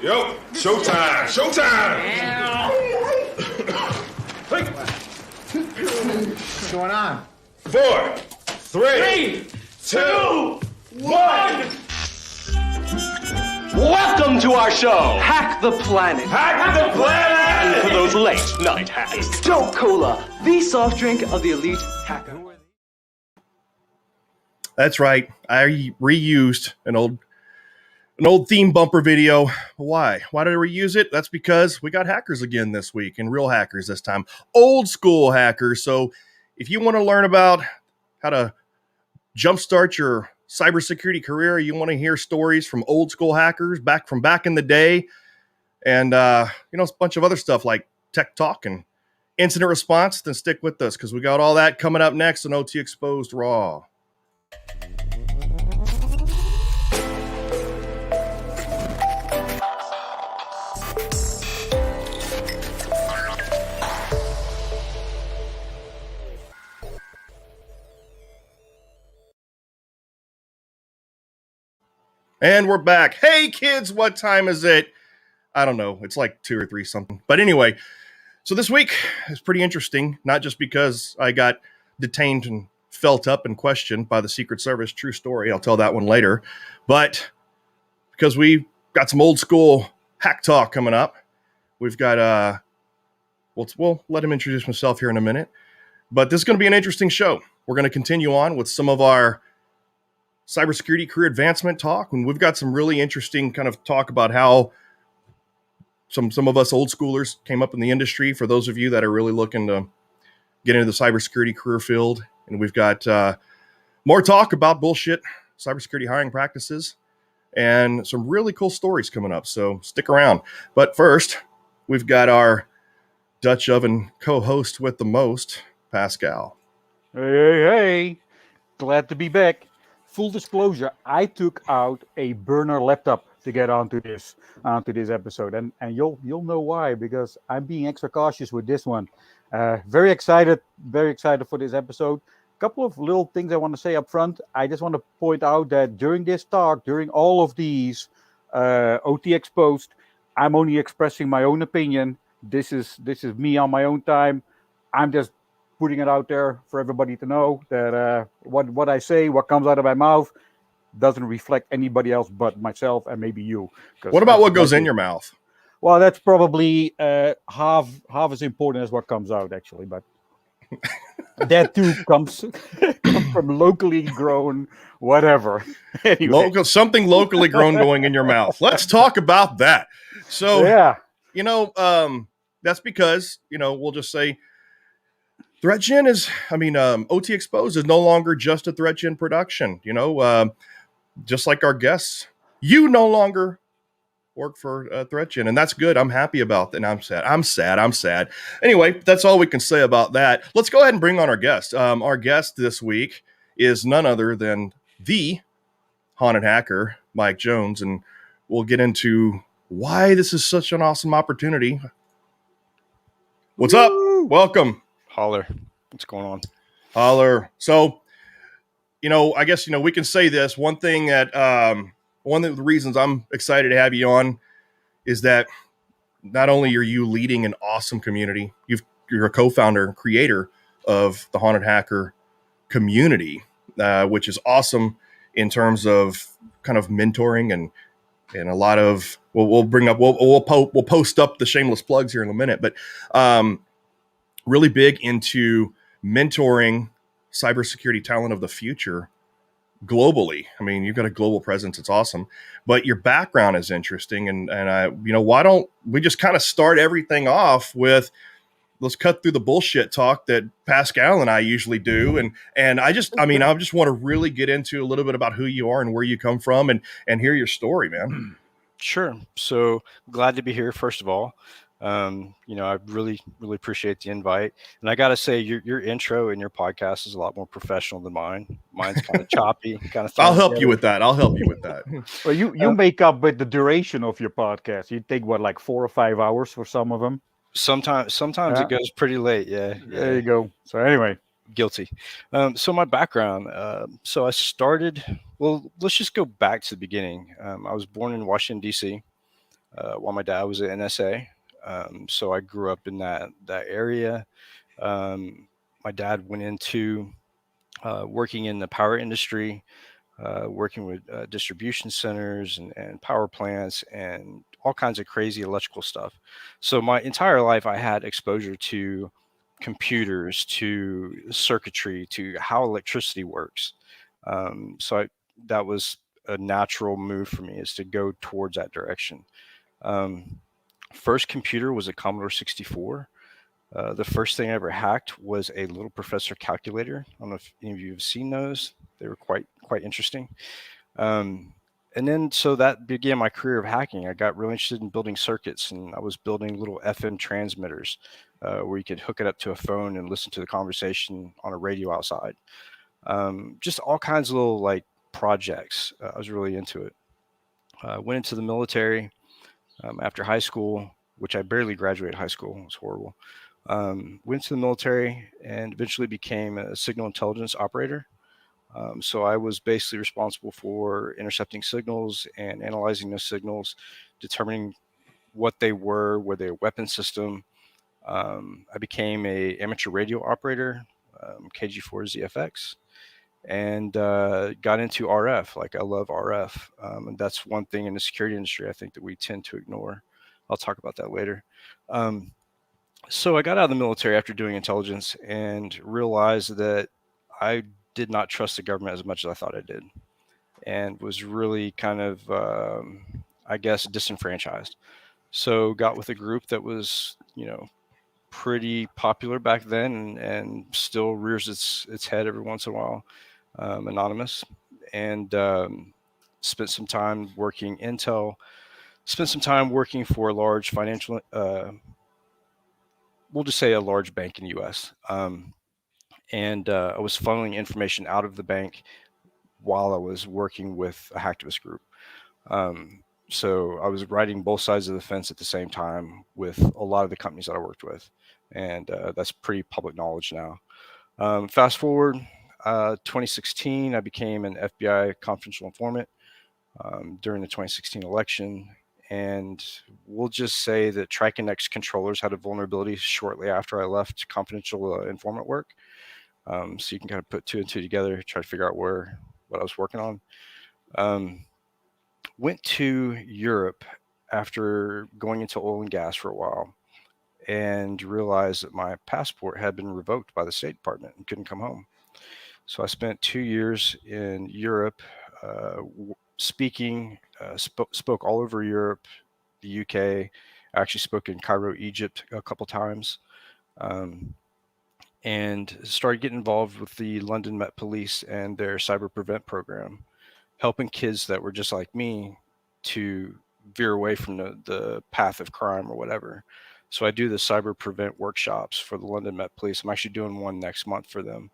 Yo, showtime, showtime! What's going on? 4, 3, 2, 1. Welcome to our show, Hack the Planet. Hack the planet! And for those late night hacks, Joe Cola, the soft drink of the elite hacker. That's right. I reused an old theme bumper video. Why? Why did I reuse it? That's because we got hackers again this week, and real hackers this time. Old school hackers. So if you want to learn about how to jumpstart your cybersecurity career, you want to hear stories from old school hackers back in the day, and a bunch of other stuff like tech talk and incident response, then stick with us because we got all that coming up next on OT Exposed Raw. And we're back. Hey, kids, what time is it? I don't know. It's like 2 or 3 something. But anyway, so this week is pretty interesting, not just because I got detained and felt up and questioned by the Secret Service. True story. I'll tell that one later. But because we got some old school hack talk coming up. We've got, we'll let him introduce himself here in a minute. But this is going to be an interesting show. We're going to continue on with some of our cybersecurity career advancement talk, and we've got some really interesting kind of talk about how some of us old schoolers came up in the industry, for those of you that are really looking to get into the cybersecurity career field. And we've got more talk about bullshit cybersecurity hiring practices and some really cool stories coming up, so stick around. But first, we've got our Dutch oven co-host with the most, Pascal. Hey, glad to be back. Full disclosure, I took out a burner laptop to get onto this episode, and you'll know why, because I'm being extra cautious with this one. Very excited for this episode. A couple of little things I want to say up front. I just want to point out that during this talk, during all of these OT Exposed, I'm only expressing my own opinion. This is me on my own time. I'm just putting it out there for everybody to know that what I say, what comes out of my mouth, doesn't reflect anybody else but myself and maybe you. What about what goes in your mouth? Well, that's probably half as important as what comes out, actually. But that too comes from locally grown whatever. Anyway. Something locally grown going in your mouth. Let's talk about that. So, yeah, that's because, we'll just say, ThreatGen OT Exposed is no longer just a ThreatGen production. Just like our guests, you no longer work for ThreatGen, and that's good. I'm happy about that. And I'm sad. Anyway, that's all we can say about that. Let's go ahead and bring on our guest. Our guest this week is none other than the haunted hacker, Mike Jones, and we'll get into why this is such an awesome opportunity. What's up? Welcome. Holler. What's going on? Holler. So, I guess, we can say this. One thing that, one of the reasons I'm excited to have you on is that not only are you leading an awesome community, you're a co-founder and creator of the Haunted Hacker community, which is awesome in terms of kind of mentoring and a lot of, we'll post up the shameless plugs here in a minute, but, really big into mentoring cybersecurity talent of the future globally. I mean, you've got a global presence. It's awesome, but your background is interesting. And why don't we just kind of start everything off with, let's cut through the bullshit talk that Pascal and I usually do. And I just want to really get into a little bit about who you are and where you come from and hear your story, man. Sure. So glad to be here, first of all. I really appreciate the invite. And I got to say, your intro and your podcast is a lot more professional than mine. Mine's kind of choppy, kind of I'll thrown help you together. with that. I'll help you with that. Well, you make up with the duration of your podcast. You take what, like 4 or 5 hours for some of them. Sometimes Yeah, it goes pretty late. Yeah, there yeah. you go. So anyway, Guilty. So my background. So I started. Well, let's just go back to the beginning. I was born in Washington D.C. While my dad was at NSA. So I grew up in that area. My dad went into working in the power industry, working with distribution centers and power plants and all kinds of crazy electrical stuff. So my entire life, I had exposure to computers, to circuitry, to how electricity works. That was a natural move for me, is to go towards that direction. Um, First computer was a Commodore 64. The first thing I ever hacked was a little professor calculator. I don't know if any of you have seen those. They were quite interesting. Um, and then so that began my career of hacking. I got really interested in building circuits, and I was building little FM transmitters where you could hook it up to a phone and listen to the conversation on a radio outside. Just all kinds of little like projects. I was really into it. Went into the military after high school, which I barely graduated high school. It was horrible. Went to the military and eventually became a signal intelligence operator. So I was basically responsible for intercepting signals and analyzing those signals, determining what they were they a weapon system. I became a amateur radio operator, KG4ZFX, and got into RF. Like I love RF, and that's one thing in the security industry I think that we tend to ignore. I'll talk about that later. Um, so I got out of the military after doing intelligence and realized that I did not trust the government as much as I thought I did, and was really kind of, I guess, disenfranchised. So got with a group that was, pretty popular back then, and still rears its head every once in a while, anonymous, and spent some time working intel. Spent some time working for a large financial, we'll just say a large bank in the U.S. And I was funneling information out of the bank while I was working with a hacktivist group. So I was writing both sides of the fence at the same time with a lot of the companies that I worked with, and that's pretty public knowledge now. Fast forward, 2016, I became an FBI confidential informant during the 2016 election. And we'll just say that Triconex controllers had a vulnerability shortly after I left confidential informant work. So you can kind of put two and two together, try to figure out what I was working on. Went to Europe after going into oil and gas for a while, and realized that my passport had been revoked by the State Department and couldn't come home. So I spent 2 years in Europe speaking, spoke all over Europe, the UK. I actually spoke in Cairo, Egypt a couple times, and started getting involved with the London Met Police and their cyber prevent program, helping kids that were just like me to veer away from the path of crime or whatever. So I do the cyber prevent workshops for the London Met Police. I'm actually doing one next month for them.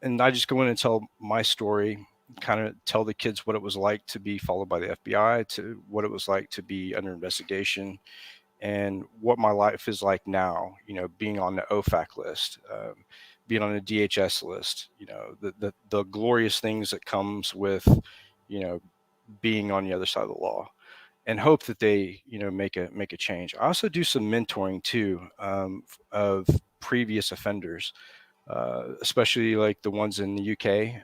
And I just go in and tell my story, kind of tell the kids what it was like to be followed by the FBI, to what it was like to be under investigation, and what my life is like now, being on the OFAC list, being on the DHS list, the glorious things that comes with, being on the other side of the law, and hope that they, make a change. I also do some mentoring too, of previous offenders, especially like the ones in the UK.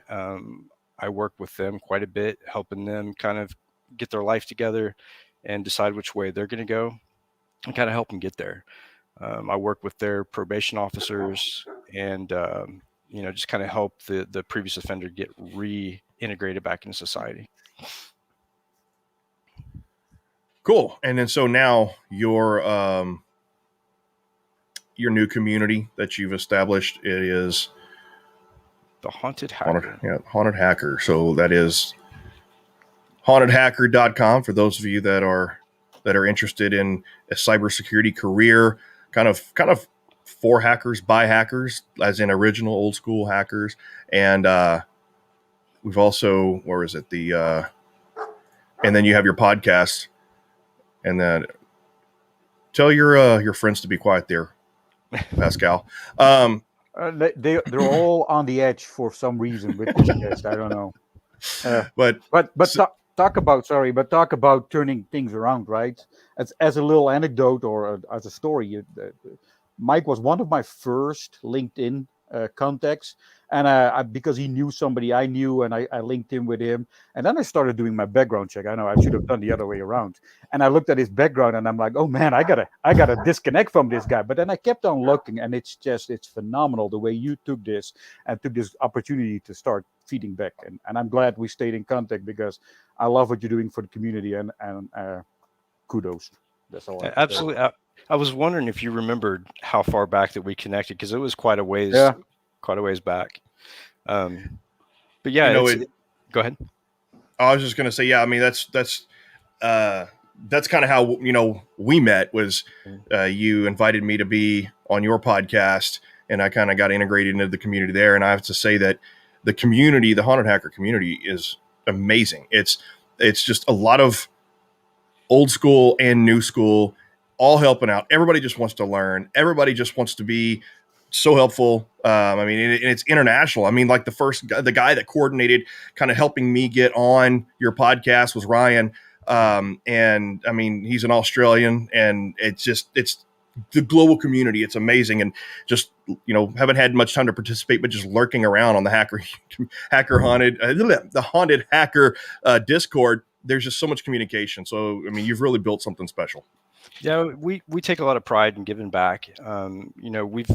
I work with them quite a bit, helping them kind of get their life together and decide which way they're going to go, and kind of help them get there. I work with their probation officers, and just kind of help the previous offender get reintegrated back into society. Cool. And then so now your new community that you've established, it is The Haunted Hacker. Haunted Hacker. So that is hauntedhacker.com for those of you that are interested in a cybersecurity career, kind of for hackers by hackers, as in original old school hackers. And we've also, where is it? And then you have your podcast, and then tell your friends to be quiet there, Pascal. They're all on the edge for some reason with this guest. I don't know. But talk about turning things around, right? As a little anecdote or as a story, Mike was one of my first LinkedIn contacts, and because he knew somebody I knew, and I linked in with him, and then I started doing my background check. I know I should have done the other way around, and I looked at his background, and I'm like, oh man, I gotta disconnect from this guy. But then I kept on looking, and it's phenomenal the way you took this opportunity to start feeding back, and I'm glad we stayed in contact because I love what you're doing for the community, and kudos. That's all. Absolutely. I was wondering if you remembered how far back that we connected, because it was quite a ways back. But yeah, go ahead. I was just going to say, yeah, I mean, that's kind of how, we met was you invited me to be on your podcast, and I kind of got integrated into the community there. And I have to say that the community, the Haunted Hacker community, is amazing. It's just a lot of old school and new school all helping out. Everybody just wants to learn. Everybody just wants to be so helpful. I mean, it's international. I mean, like the guy that coordinated kind of helping me get on your podcast was Ryan. And I mean, he's an Australian, and it's the global community. It's amazing. And just, haven't had much time to participate, but just lurking around on the the Haunted Hacker Discord. There's just so much communication. So, I mean, you've really built something special. Yeah, we take a lot of pride in giving back. We've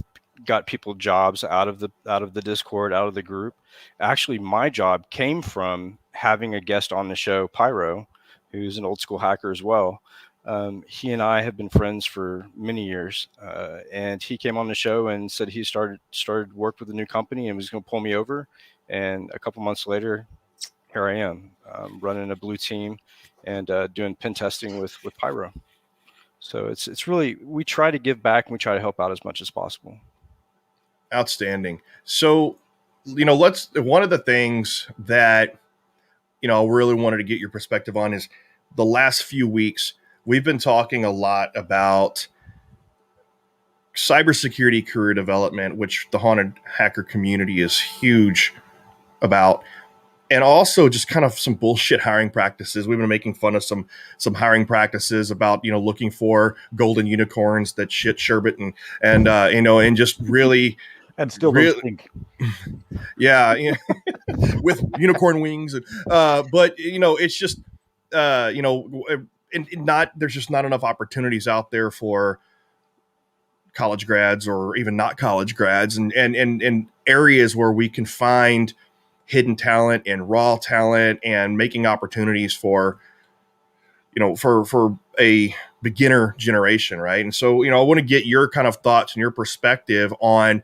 got people jobs out of the Discord, out of the group. Actually, my job came from having a guest on the show, Pyro, who's an old school hacker as well. He and I have been friends for many years, and he came on the show and said he started work with a new company and was going to pull me over. And a couple months later, here I am, running a blue team and doing pen testing with Pyro. So it's really, we try to give back and we try to help out as much as possible. Outstanding. So, one of the things that, I really wanted to get your perspective on is the last few weeks, we've been talking a lot about cybersecurity career development, which the Haunted Hacker community is huge about. And also just kind of some bullshit hiring practices. We've been making fun of some hiring practices about, looking for golden unicorns that shit sherbet and just really. And still don't stink. Yeah. With unicorn wings. But, it's just, there's just not enough opportunities out there for college grads or even not college grads and areas where we can find hidden talent and raw talent and making opportunities for a beginner generation. Right. And so, I want to get your kind of thoughts and your perspective on,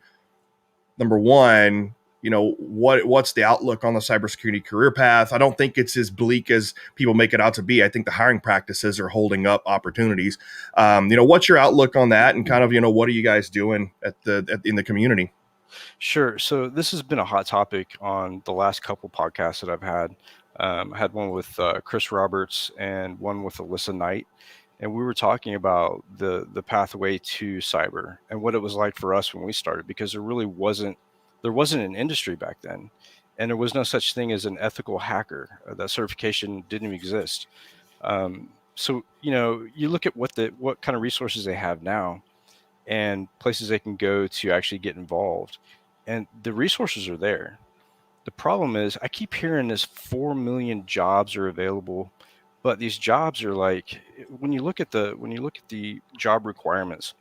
number one, what's the outlook on the cybersecurity career path? I don't think it's as bleak as people make it out to be. I think the hiring practices are holding up opportunities. What's your outlook on that? And kind of, what are you guys doing in the community? Sure. So this has been a hot topic on the last couple podcasts that I've had. I had one with Chris Roberts and one with Alyssa Knight. And we were talking about the pathway to cyber and what it was like for us when we started, because there wasn't an industry back then. And there was no such thing as an ethical hacker. That certification didn't exist. So, you look at what kind of resources they have now and places they can go to actually get involved. And the resources are there. The problem is I keep hearing this 4 million jobs are available, but these jobs are like, when you look at the job requirements,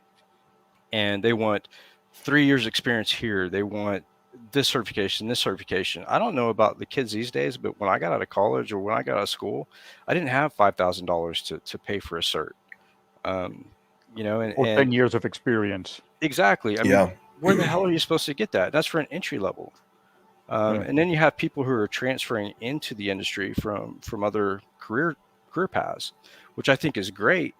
and they want 3 years experience here, they want this certification. I don't know about the kids these days, but when I got out of college or when I got out of school, I didn't have $5,000 to pay for a cert. Or 10 years of experience. Exactly. I mean, where the hell are you supposed to get that? That's for an entry level. And then you have people who are transferring into the industry from other career paths, which I think is great.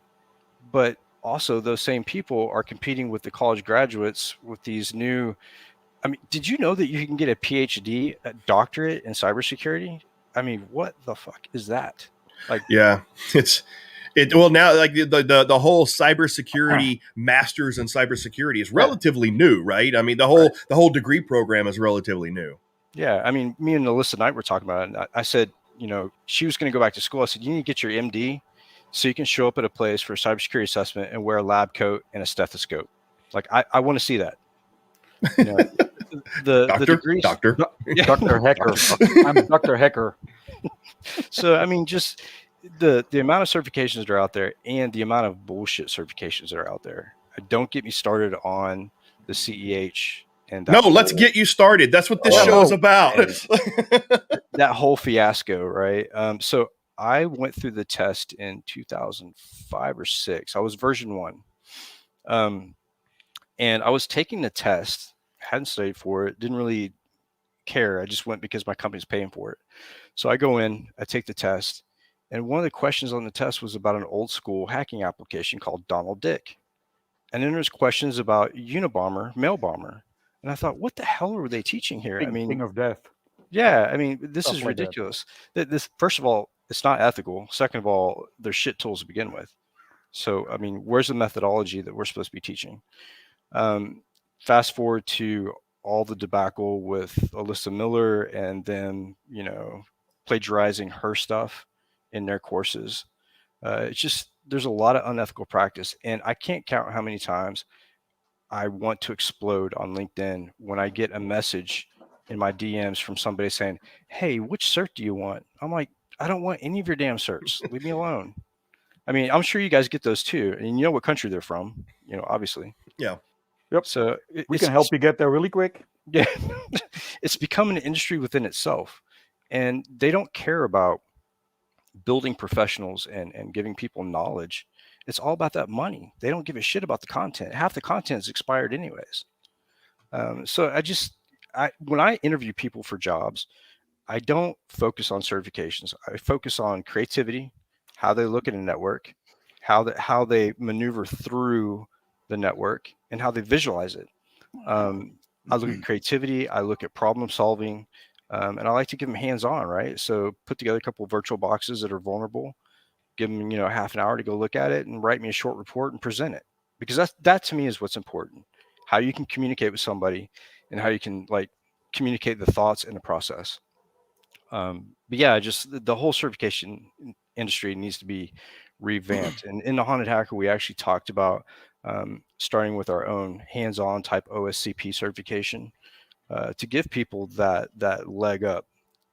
But also, those same people are competing with the college graduates with these new. I mean, did you know that you can get a PhD, a doctorate in cybersecurity? I mean, what the fuck is that? Like, Yeah, well now, like the whole cybersecurity masters in cybersecurity is relatively new, right? I mean, the whole degree program is relatively new. yeah, I mean, me and Alyssa Knight were talking about it. And I said, you know, she was going to go back to school. I said, you need to get your MD so you can show up at a place for a cybersecurity assessment and wear a lab coat and a stethoscope. Like, I want to see that. You know, the degrees, doctor, yeah. Dr. Hacker. I'm Dr. Hacker. So, I mean, just the amount of certifications that are out there and the amount of bullshit certifications that are out there. Don't get me started on the CEH and that let's get you started. That's what this show is about. That whole fiasco, right? So I went through the test in 2005 or 6. I was version 1. And I was taking the test, hadn't studied for it, didn't really care. I just went because my company's paying for it. So I go in, I take the test, and one of the questions on the test was about an old school hacking application called Donald Dick. And then there's questions about Unabomber, mail bomber. And I thought, what the hell were they teaching here? I mean, King of Death. yeah, I mean, this Stuff is like that. ridiculous. This, first of all, it's not ethical. Second of all, they're shit tools to begin with. So, I mean, where's the methodology that we're supposed to be teaching? Fast forward to all the debacle with Alyssa Miller and then, you know, plagiarizing her stuff in their courses. It's just, there's a lot of unethical practice. And I can't count how many times I want to explode on LinkedIn when I get a message in my DMs from somebody saying, hey, which cert do you want? I'm like, I don't want any of your damn certs. Leave me alone. I mean, I'm sure you guys get those too. And you know what country they're from, you know, obviously. Yeah. Yep. So We can help you get there really quick. Yeah. It's become an industry within itself. And they don't care about building professionals and giving people knowledge. It's all about that money. They don't give a shit about the content. Half the content is expired anyways. So when I interview people for jobs, I don't focus on certifications. I focus on creativity, how they look at a network, how they maneuver through the network, and how they visualize it. I look at creativity. I look at problem solving. And I like to give them hands-on, right? So put together a couple of virtual boxes that are vulnerable, give them, you know, half an hour to go look at it and write me a short report and present it. Because that to me is what's important. How you can communicate with somebody and how you can like communicate the thoughts in the process. But yeah, just the whole certification industry needs to be revamped. And in the Haunted Hacker, we actually talked about starting with our own hands-on type OSCP certification to give people that leg up,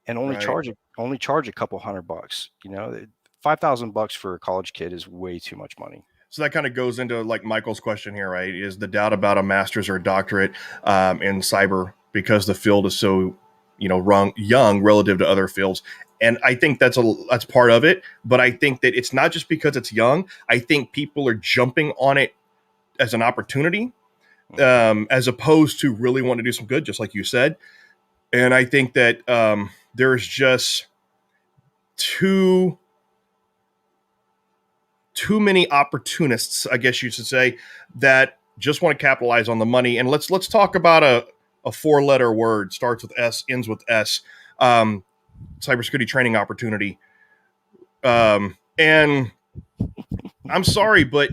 and only charge a couple $100. You know, $5,000 for a college kid is way too much money. So that kind of goes into like Michael's question here, right? Is the doubt about a master's or a doctorate in cyber because the field is so, you know, young relative to other fields. And I think that's part of it. But I think that it's not just because it's young. I think people are jumping on it as an opportunity, as opposed to really wanting to do some good, just like you said. And I think that there's just too many opportunists, I guess you should say, that just want to capitalize on the money. And let's talk about a 4-letter word, starts with S, ends with S, cybersecurity training opportunity. And I'm sorry, but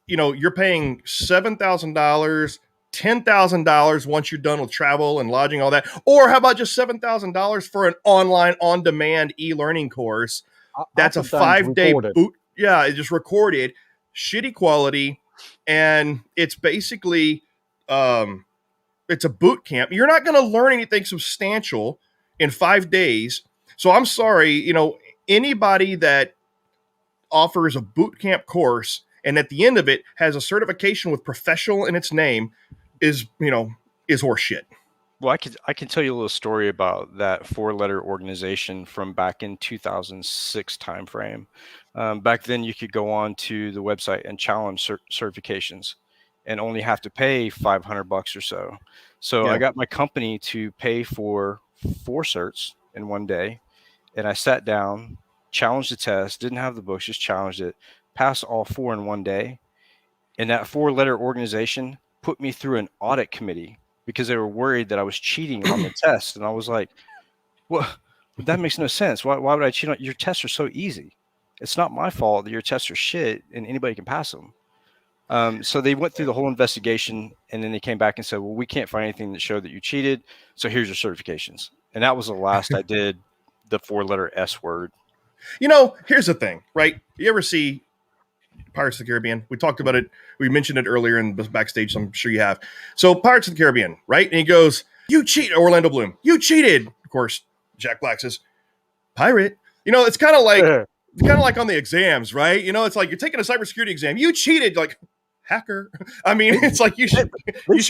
you know, you're paying $7,000, $10,000 once you're done with travel and lodging, all that. Or how about just $7,000 for an online on-demand e-learning course? That's a 5-day boot. Yeah, it's just recorded, shitty quality, and it's basically it's a boot camp. You're not going to learn anything substantial in 5 days. So I'm sorry, you know, anybody that offers a boot camp course and at the end of it has a certification with professional in its name is horse shit. Well, I can tell you a little story about that 4-letter organization from back in 2006 timeframe. Back then, you could go on to the website and challenge certifications, and only have to pay $500 or so. So Yeah. I got my company to pay for 4 certs in one day. And I sat down, challenged the test, didn't have the books, just challenged it, passed all 4 in one day. And that 4-letter organization put me through an audit committee because they were worried that I was cheating on the test. And I was like, well, that makes no sense. Why would I cheat on your tests are so easy? It's not my fault that your tests are shit and anybody can pass them. So they went through the whole investigation, and then they came back and said, well, we can't find anything that showed that you cheated. So here's your certifications. And that was the last I did the 4-letter S word. You know, here's the thing, right? You ever see Pirates of the Caribbean? We talked about it. We mentioned it earlier in the backstage. So I'm sure you have. So Pirates of the Caribbean, right? And he goes, you cheat, Orlando Bloom. You cheated. Of course, Jack Black says, pirate. You know, it's kind of like on the exams, right? You know, it's like you're taking a cybersecurity exam. You cheated, like hacker. I mean, it's like you should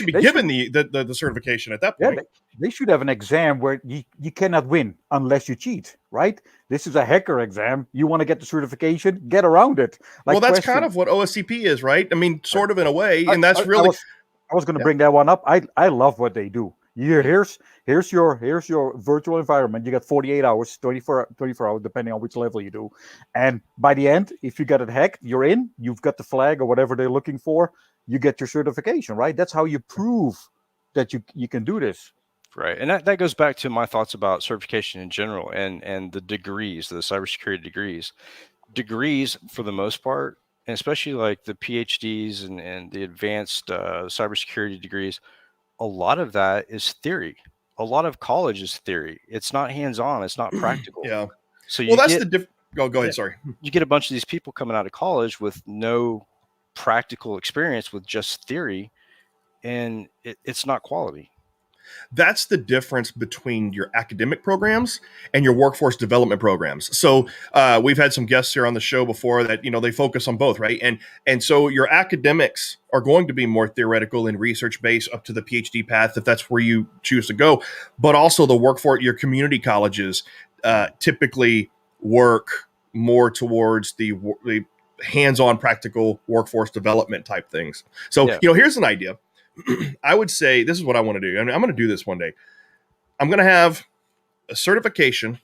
be given the certification at that point. Yeah, they should have an exam where you cannot win unless you cheat, right? This is a hacker exam. You want to get the certification, get around it. Like, well, that's kind of what OSCP is, right? I mean, sort of in a way, and that's really. I was going to bring that one up. I love what they do. Here's your virtual environment. You got 48 hours, 24 hours, depending on which level you do. And by the end, if you got it hacked, you're in. You've got the flag or whatever they're looking for. You get your certification, right? That's how you prove that you can do this. Right. And that goes back to my thoughts about certification in general and the degrees, the cybersecurity degrees. Degrees, for the most part, and especially like the PhDs and the advanced cybersecurity degrees, a lot of that is theory. A lot of college is theory. It's not hands-on. It's not practical. Yeah. So that's the difference. Go ahead. Sorry. You get a bunch of these people coming out of college with no practical experience with just theory, and it's not quality. That's the difference between your academic programs and your workforce development programs. So we've had some guests here on the show before that, you know, they focus on both, right? And so your academics are going to be more theoretical and research based up to the PhD path if that's where you choose to go. But also the workforce, your community colleges typically work more towards the hands-on practical workforce development type things. So, you know, here's an idea. I would say this is what I want to do. I mean, I'm going to do this one day. I'm going to have a certification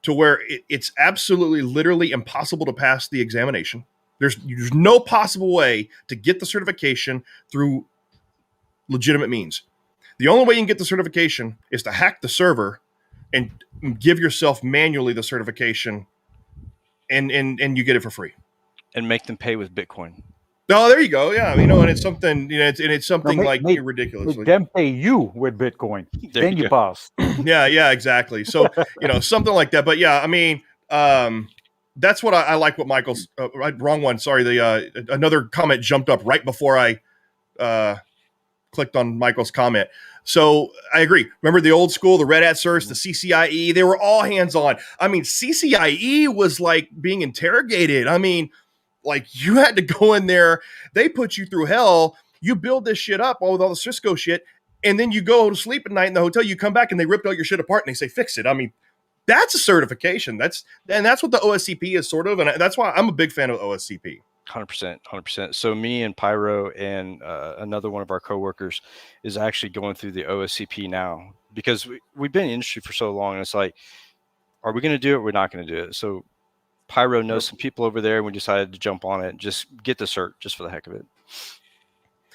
to where it's absolutely, literally impossible to pass the examination. There's no possible way to get the certification through legitimate means. The only way you can get the certification is to hack the server and give yourself manually the certification, and you get it for free. And make them pay with Bitcoin. Oh, there you go. Yeah, you know, and it's something, you know, it's something ridiculous. Make them pay you with Bitcoin, then you pass. Yeah, exactly. So, you know, something like that. But yeah, I mean, that's what I like. What Michael's wrong one. Sorry, the another comment jumped up right before I clicked on Michael's comment. So I agree. Remember the old school, the Red Hat certs, the CCIE, they were all hands-on. I mean, CCIE was like being interrogated. I mean, like you had to go in there. They put you through hell. You build this shit up all with all the Cisco shit. And then you go to sleep at night in the hotel. You come back and they ripped all your shit apart and they say, fix it. I mean, that's a certification. That's what the OSCP is sort of. And that's why I'm a big fan of OSCP. 100%. So me and Pyro and another one of our coworkers is actually going through the OSCP now because we've been in the industry for so long. And it's like, are we going to do it? We're not going to do it. So Pyro knows some people over there and we decided to jump on it and just get the cert just for the heck of it.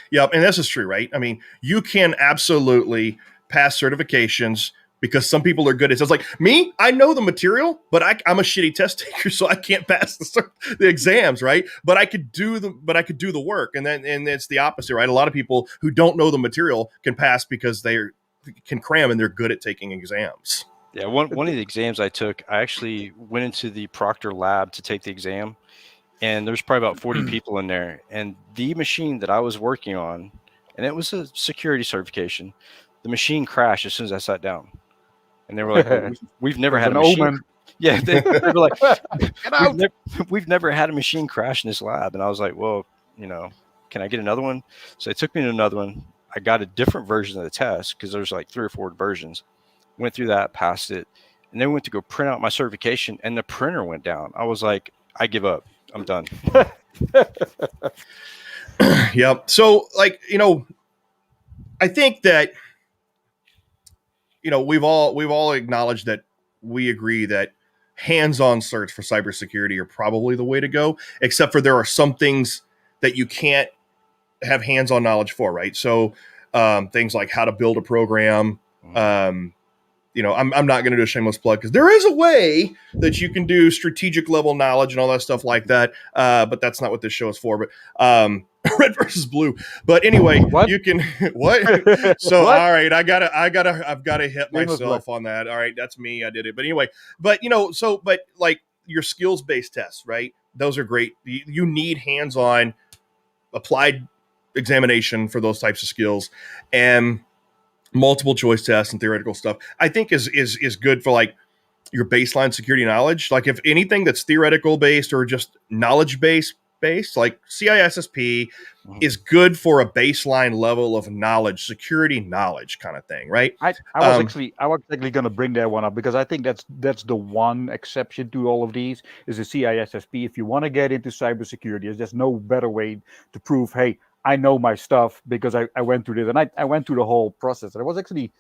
Yeah. And this is true, right? I mean, you can absolutely pass certifications because some people are good at it. So it's like me, I know the material, but I'm a shitty test taker, so I can't pass the exams, right? But I could do the work, and it's the opposite, right? A lot of people who don't know the material can pass because they can cram and they're good at taking exams. Yeah, one of the exams I took, I actually went into the Proctor lab to take the exam, and there's probably about 40 people in there, and the machine that I was working on, and it was a security certification, the machine crashed as soon as I sat down. And they were like, well, we've never had a machine. Omen. Yeah, they were like, we've never had a machine crash in this lab. And I was like, well, you know, can I get another one? So they took me to another one. I got a different version of the test because there's like 3 or 4 versions. Went through that, passed it, and then went to go print out my certification, and the printer went down. I was like, I give up. I'm done. Yep. So, like, I think that we've all acknowledged that we agree that hands-on certs for cybersecurity are probably the way to go, except for there are some things that you can't have hands-on knowledge for, right? So things like how to build a program. I'm not going to do a shameless plug because there is a way that you can do strategic level knowledge and all that stuff like that. But that's not what this show is for. But red versus blue. But anyway, What? you can what? So What? all right, I've got to hit myself on that. All right, that's me. I did it. But anyway, but like your skills based tests, right? Those are great. You need hands on applied examination for those types of skills, and multiple choice tests and theoretical stuff, I think is good for like your baseline security knowledge. Like if anything that's theoretical based or just knowledge based, like CISSP is good for a baseline level of knowledge, security knowledge kind of thing, right? I was actually going to bring that one up because I think that's the one exception to all of these is the CISSP. If you want to get into cybersecurity, there's just no better way to prove, hey, I know my stuff because I went through this, and I went through the whole process. There was actually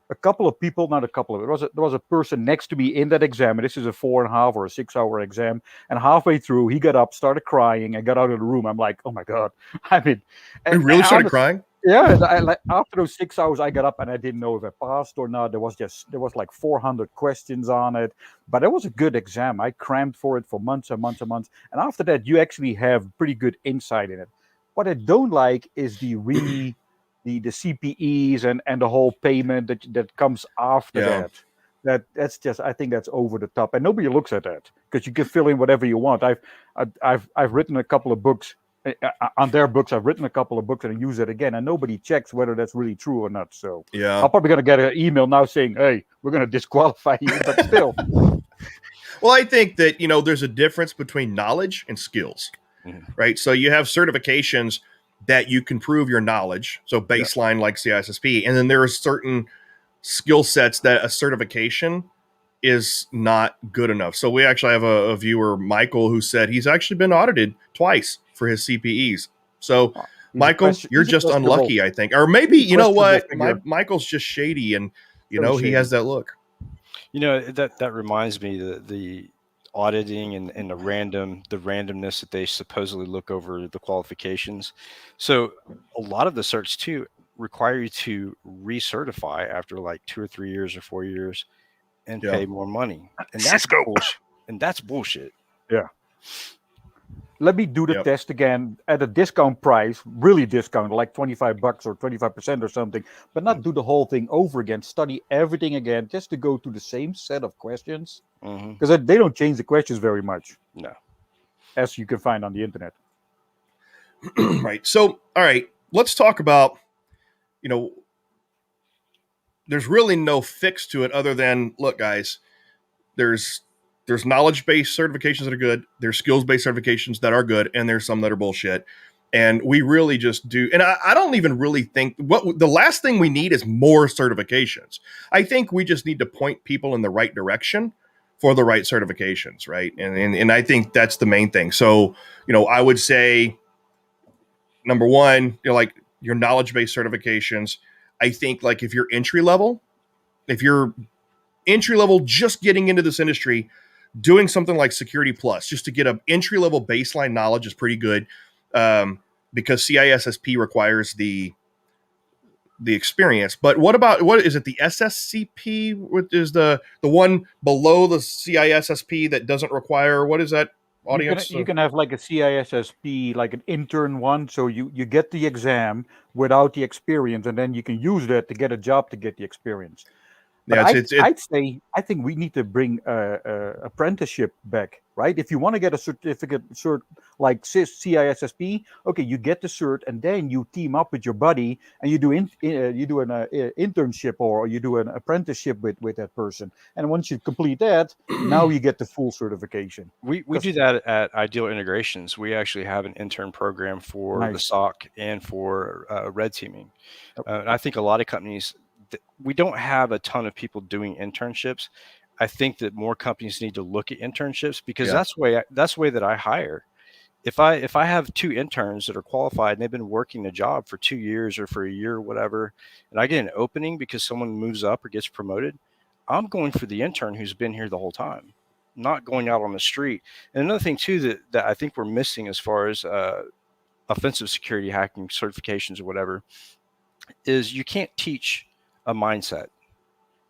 a couple of people, not a couple of, there was a person next to me in that exam, and this is a 4.5 or a 6 hour exam, and halfway through he got up, started crying, and got out of the room. I'm like, oh my god! I mean, you really started crying? Yeah, after those 6 hours, I got up and I didn't know if I passed or not. There was like 400 questions on it, but it was a good exam. I crammed for it for months and months and months, and after that, you actually have pretty good insight in it. What I don't like is the CPEs and the whole payment that comes after that. That's just, I think that's over the top, and nobody looks at that because you can fill in whatever you want. I've written a couple of books on their books. I've written a couple of books and I use it again, and nobody checks whether that's really true or not. So I'm probably gonna get an email now saying, "Hey, we're gonna disqualify you," but still. Well, I think that there's a difference between knowledge and skills. Right. So you have certifications that you can prove your knowledge. So baseline like CISSP. And then there are certain skill sets that a certification is not good enough. So we actually have a viewer, Michael, who said he's actually been audited twice for his CPEs. So Michael, you're just unlucky, I think. Or maybe, you know what? Michael's just shady and, he has that look. That reminds me the auditing and the randomness that they supposedly look over the qualifications. So a lot of the certs too require you to recertify after like 2 or 3 years or 4 years and pay more money. And that's bullshit. And that's bullshit. Yeah. Let me do the test again at a discount price, really discount, like $25 or 25% or something, but not do the whole thing over again. Study everything again just to go through the same set of questions, because they don't change the questions very much. No, as you can find on the internet. Right. So, all right, let's talk about, there's really no fix to it other than, look, guys, there's knowledge-based certifications that are good. There's skills-based certifications that are good, and there's some that are bullshit. And we really just do. And I don't even really think the last thing we need is more certifications. I think we just need to point people in the right direction for the right certifications, right? And I think that's the main thing. So, I would say, number one, like your knowledge-based certifications. I think like if you're entry level, just getting into this industry, doing something like Security Plus just to get an entry level baseline knowledge is pretty good, because CISSP requires the experience. But what is it? The SSCP, what is the one below the CISSP that doesn't require? What is that? Audience? You can have like a CISSP, like an intern one. So you get the exam without the experience, and then you can use that to get a job to get the experience. But I think we need to bring apprenticeship back, right? If you want to get a certificate cert like CISSP, okay, you get the cert, and then you team up with your buddy, and you do an internship or you do an apprenticeship with that person. And once you complete that, now you get the full certification. We do that at Ideal Integrations. We actually have an intern program for the SOC and for red teaming. And I think a lot of companies, we don't have a ton of people doing internships. I think that more companies need to look at internships because that's the way that I hire. if I have two interns that are qualified and they've been working a job for 2 years or for a year or whatever, and I get an opening because someone moves up or gets promoted, I'm going for the intern who's been here the whole time, not going out on the street. And another thing too that I think we're missing as far as offensive security hacking certifications or whatever is you can't teach a mindset.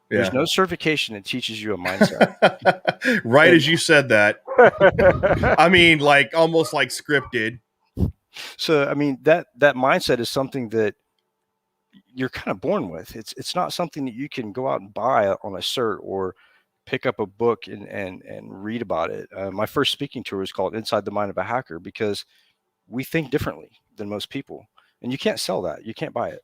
There's no certification that teaches you a mindset. Right as you said that. I mean, like almost like scripted. So, I mean, that mindset is something that you're kind of born with. It's not something that you can go out and buy on a cert or pick up a book and read about it. My first speaking tour was called Inside the Mind of a Hacker because we think differently than most people. And you can't sell that. You can't buy it.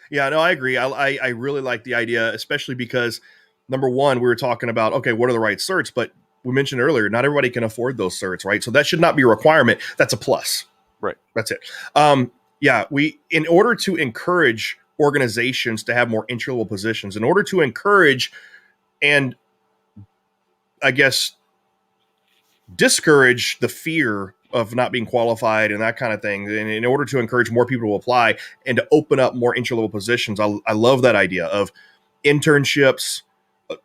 Yeah, no, I agree. I really like the idea, especially because number one, we were talking about, okay, what are the right certs? But we mentioned earlier, not everybody can afford those certs, right? So that should not be a requirement. That's a plus. Right. That's it. Yeah, in order to encourage organizations to have more entry-level positions, in order to encourage and I guess discourage the fear of not being qualified and that kind of thing, and in order to encourage more people to apply and to open up more entry-level positions, I love that idea of internships,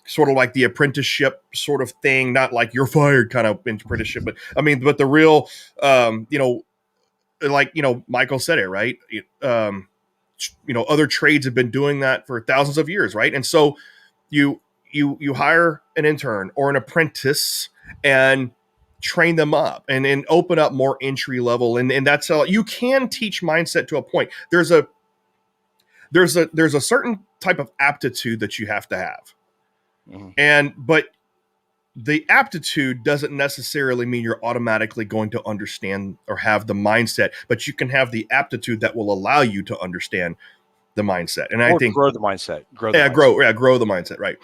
sort of like the apprenticeship sort of thing, not like you're fired kind of apprenticeship, but I mean, but the real, like, Michael said it, right? Other trades have been doing that for thousands of years, right? And so you hire an intern or an apprentice and train them up and open up more entry level. And that's how you can teach mindset to a point. There's a certain type of aptitude that you have to have. Mm-hmm. But the aptitude doesn't necessarily mean you're automatically going to understand or have the mindset, but you can have the aptitude that will allow you to understand the mindset. And I think grow the mindset, grow the mindset. Right.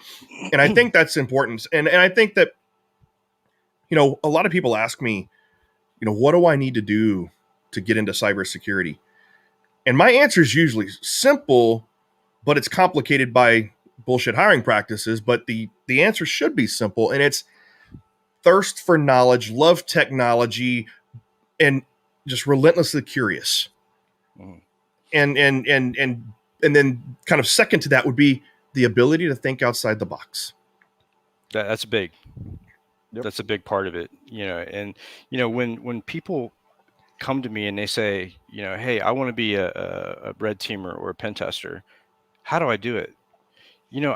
And I think that's important. And I think that, a lot of people ask me, what do I need to do to get into cybersecurity? And my answer is usually simple, but it's complicated by bullshit hiring practices. But the answer should be simple, and it's thirst for knowledge, love technology, and just relentlessly curious. Mm-hmm. And then kind of second to that would be the ability to think outside the box. That's big. Yep. That's a big part of it, and when people come to me and they say, hey, I want to be a red teamer or a pen tester, how do I do it?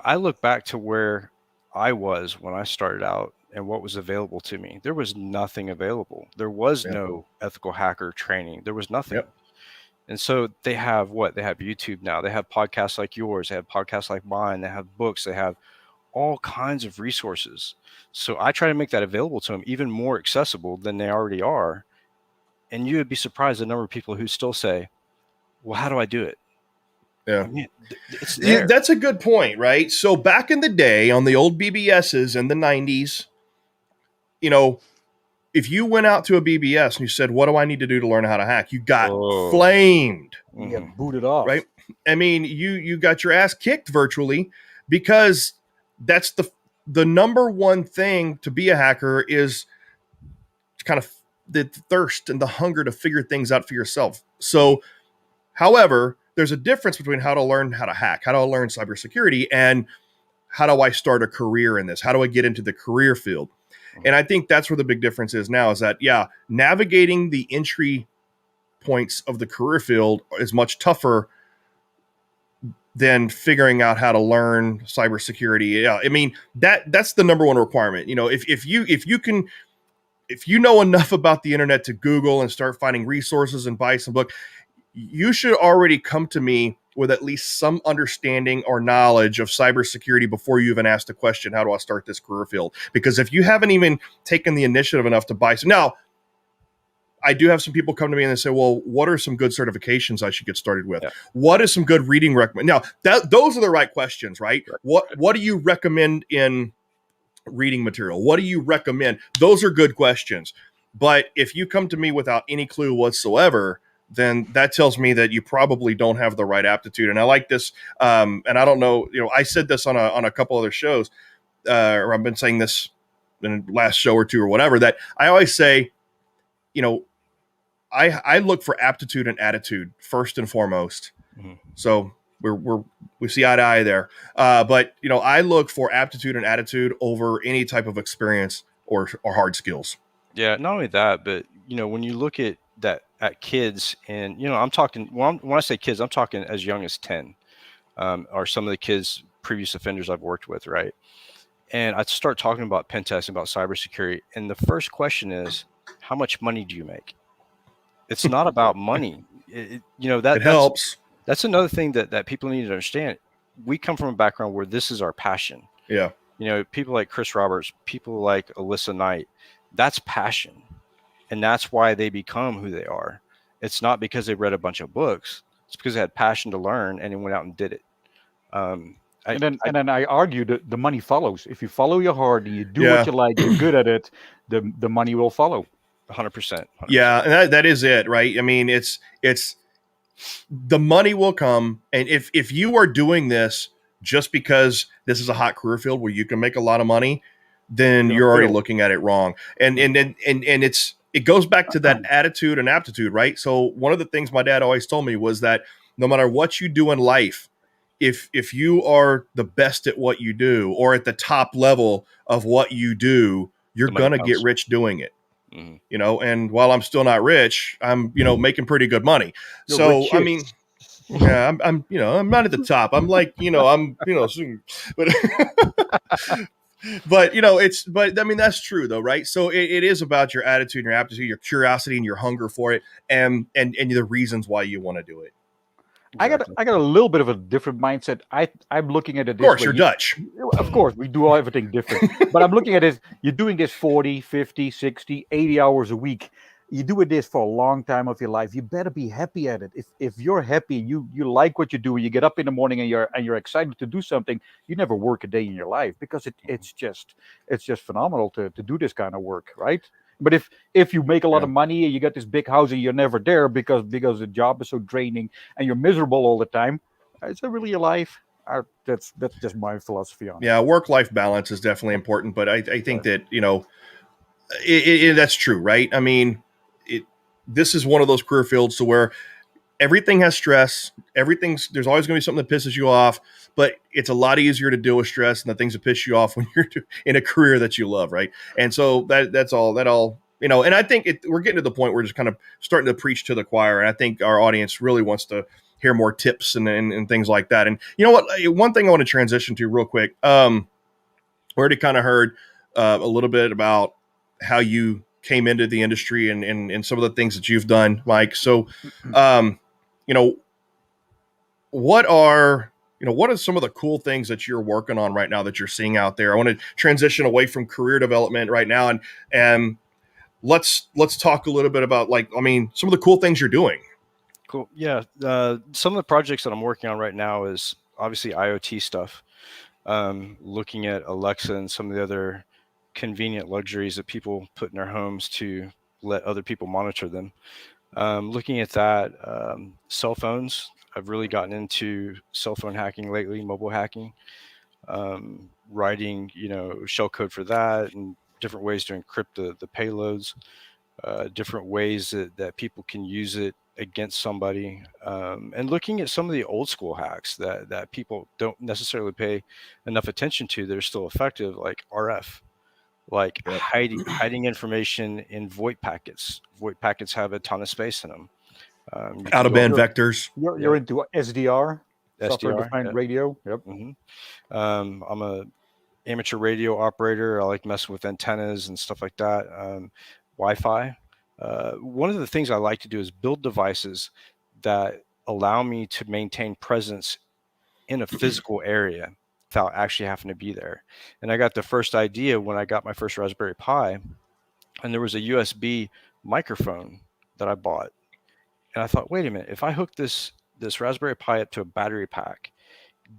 I look back to where I was when I started out and what was available to me. There was nothing available. There was no ethical hacker training. There was nothing. Yep. And so they have They have YouTube now. They have podcasts like yours. They have podcasts like mine. They have books. They have all kinds of resources. So I try to make that available to them, even more accessible than they already are. And you would be surprised the number of people who still say, well, how do I do it? Yeah. I mean, it's there. Yeah, that's a good point, right? So back in the day on the old BBSs in the 90s, if you went out to a BBS and you said, what do I need to do to learn how to hack? You got flamed. You get booted off. Right? I mean, you got your ass kicked virtually because that's the number one thing to be a hacker is kind of the thirst and the hunger to figure things out for yourself. So, however, there's a difference between how to learn how to hack, how to learn cybersecurity, and how do I start a career in this? How do I get into the career field? And I think that's where the big difference is now is that, navigating the entry points of the career field is much tougher than figuring out how to learn cybersecurity. Yeah, I mean, that's the number one requirement. If you know enough about the internet to Google and start finding resources and buy some book, you should already come to me with at least some understanding or knowledge of cybersecurity before you even ask the question, how do I start this career field? Because if you haven't even taken the initiative enough to buy some, now I do have some people come to me and they say, well, what are some good certifications I should get started with? Yeah. What is some good reading recommend? Now those are the right questions, right? What do you recommend in reading material? What do you recommend? Those are good questions. But if you come to me without any clue whatsoever, then that tells me that you probably don't have the right aptitude. And I like this. And I don't know, I said this on a couple other shows, or I've been saying this in the last show or two or whatever, that I always say, you know, I look for aptitude and attitude first and foremost. Mhm. So we see eye to eye there. But you know, I look for aptitude and attitude over any type of experience or hard skills. Yeah, not only that, but when you look at kids, and I'm talking when I say kids, I'm talking as young as 10, are some of the kids previous offenders I've worked with, right? And I start talking about pen testing, about cybersecurity, and the first question is, how much money do you make? It's not about money. It helps. That's another thing that people need to understand. We come from a background where this is our passion. Yeah. People like Chris Roberts, people like Alyssa Knight, that's passion. And that's why they become who they are. It's not because they read a bunch of books. It's because they had passion to learn and they went out and did it. And then I argue that the money follows. If you follow your heart and you do Yeah. what you like, you're good at it, the money will follow. 100%. Yeah, and that is it, right? I mean, it's the money will come, and if you are doing this just because this is a hot career field where you can make a lot of money, then you're already looking at it wrong. And it goes back to that attitude and aptitude, right? So one of the things my dad always told me was that no matter what you do in life, if you are the best at what you do or at the top level of what you do, you're gonna get rich doing it. Mm-hmm. And while I'm still not rich, I'm, making pretty good money. So, I mean, yeah, I'm not at the top. I'm like, but, but I mean, that's true though, right? So it is about your attitude, your aptitude, your curiosity and your hunger for it and the reasons why you want to do it. Exactly. I got a little bit of a different mindset. I'm looking at it this way. Of course, way. you're Dutch. Of course, we do everything different. But I'm looking at it, you're doing this 40, 50, 60, 80 hours a week. You do this for a long time of your life. You better be happy at it. If you're happy, you like what you do, you get up in the morning and you're excited to do something, you never work a day in your life because it's just phenomenal to do this kind of work, right? But if you make a lot of money and you got this big house and you're never there because the job is so draining and you're miserable all the time, is that really your life? That's just my philosophy on it. Yeah, work-life balance is definitely important, but I think that that's true, right? I mean, this is one of those career fields to where everything has stress. There's always going to be something that pisses you off, but it's a lot easier to deal with stress and the things that piss you off when you're in a career that you love, right? And so that's all. And I think we're getting to the point where we're just kind of starting to preach to the choir, and I think our audience really wants to hear more tips and things like that. And you know what? One thing I want to transition to real quick. We already kind of heard a little bit about how you came into the industry and some of the things that you've done, Mike. So, what are some of the cool things that you're working on right now that you're seeing out there? I want to transition away from career development right now, and let's talk a little bit about some of the cool things you're doing. Cool. Yeah. Some of the projects that I'm working on right now is obviously IoT stuff. Looking at Alexa and some of the other convenient luxuries that people put in their homes to let other people monitor them. Looking at that, cell phones. I've really gotten into cell phone hacking lately, mobile hacking, writing, shell code for that and different ways to encrypt the payloads, different ways that people can use it against somebody, and looking at some of the old school hacks that people don't necessarily pay enough attention to that are still effective, like RF, like hiding information in VoIP packets. VoIP packets have a ton of space in them. Out of band vectors. You're into SDR, software defined radio. Yep. Mm-hmm. I'm a amateur radio operator. I like messing with antennas and stuff like that. Wi-Fi. One of the things I like to do is build devices that allow me to maintain presence in a physical area without actually having to be there. And I got the first idea when I got my first Raspberry Pi, and there was a USB microphone that I bought. And I thought, wait a minute, if I hook this Raspberry Pi up to a battery pack,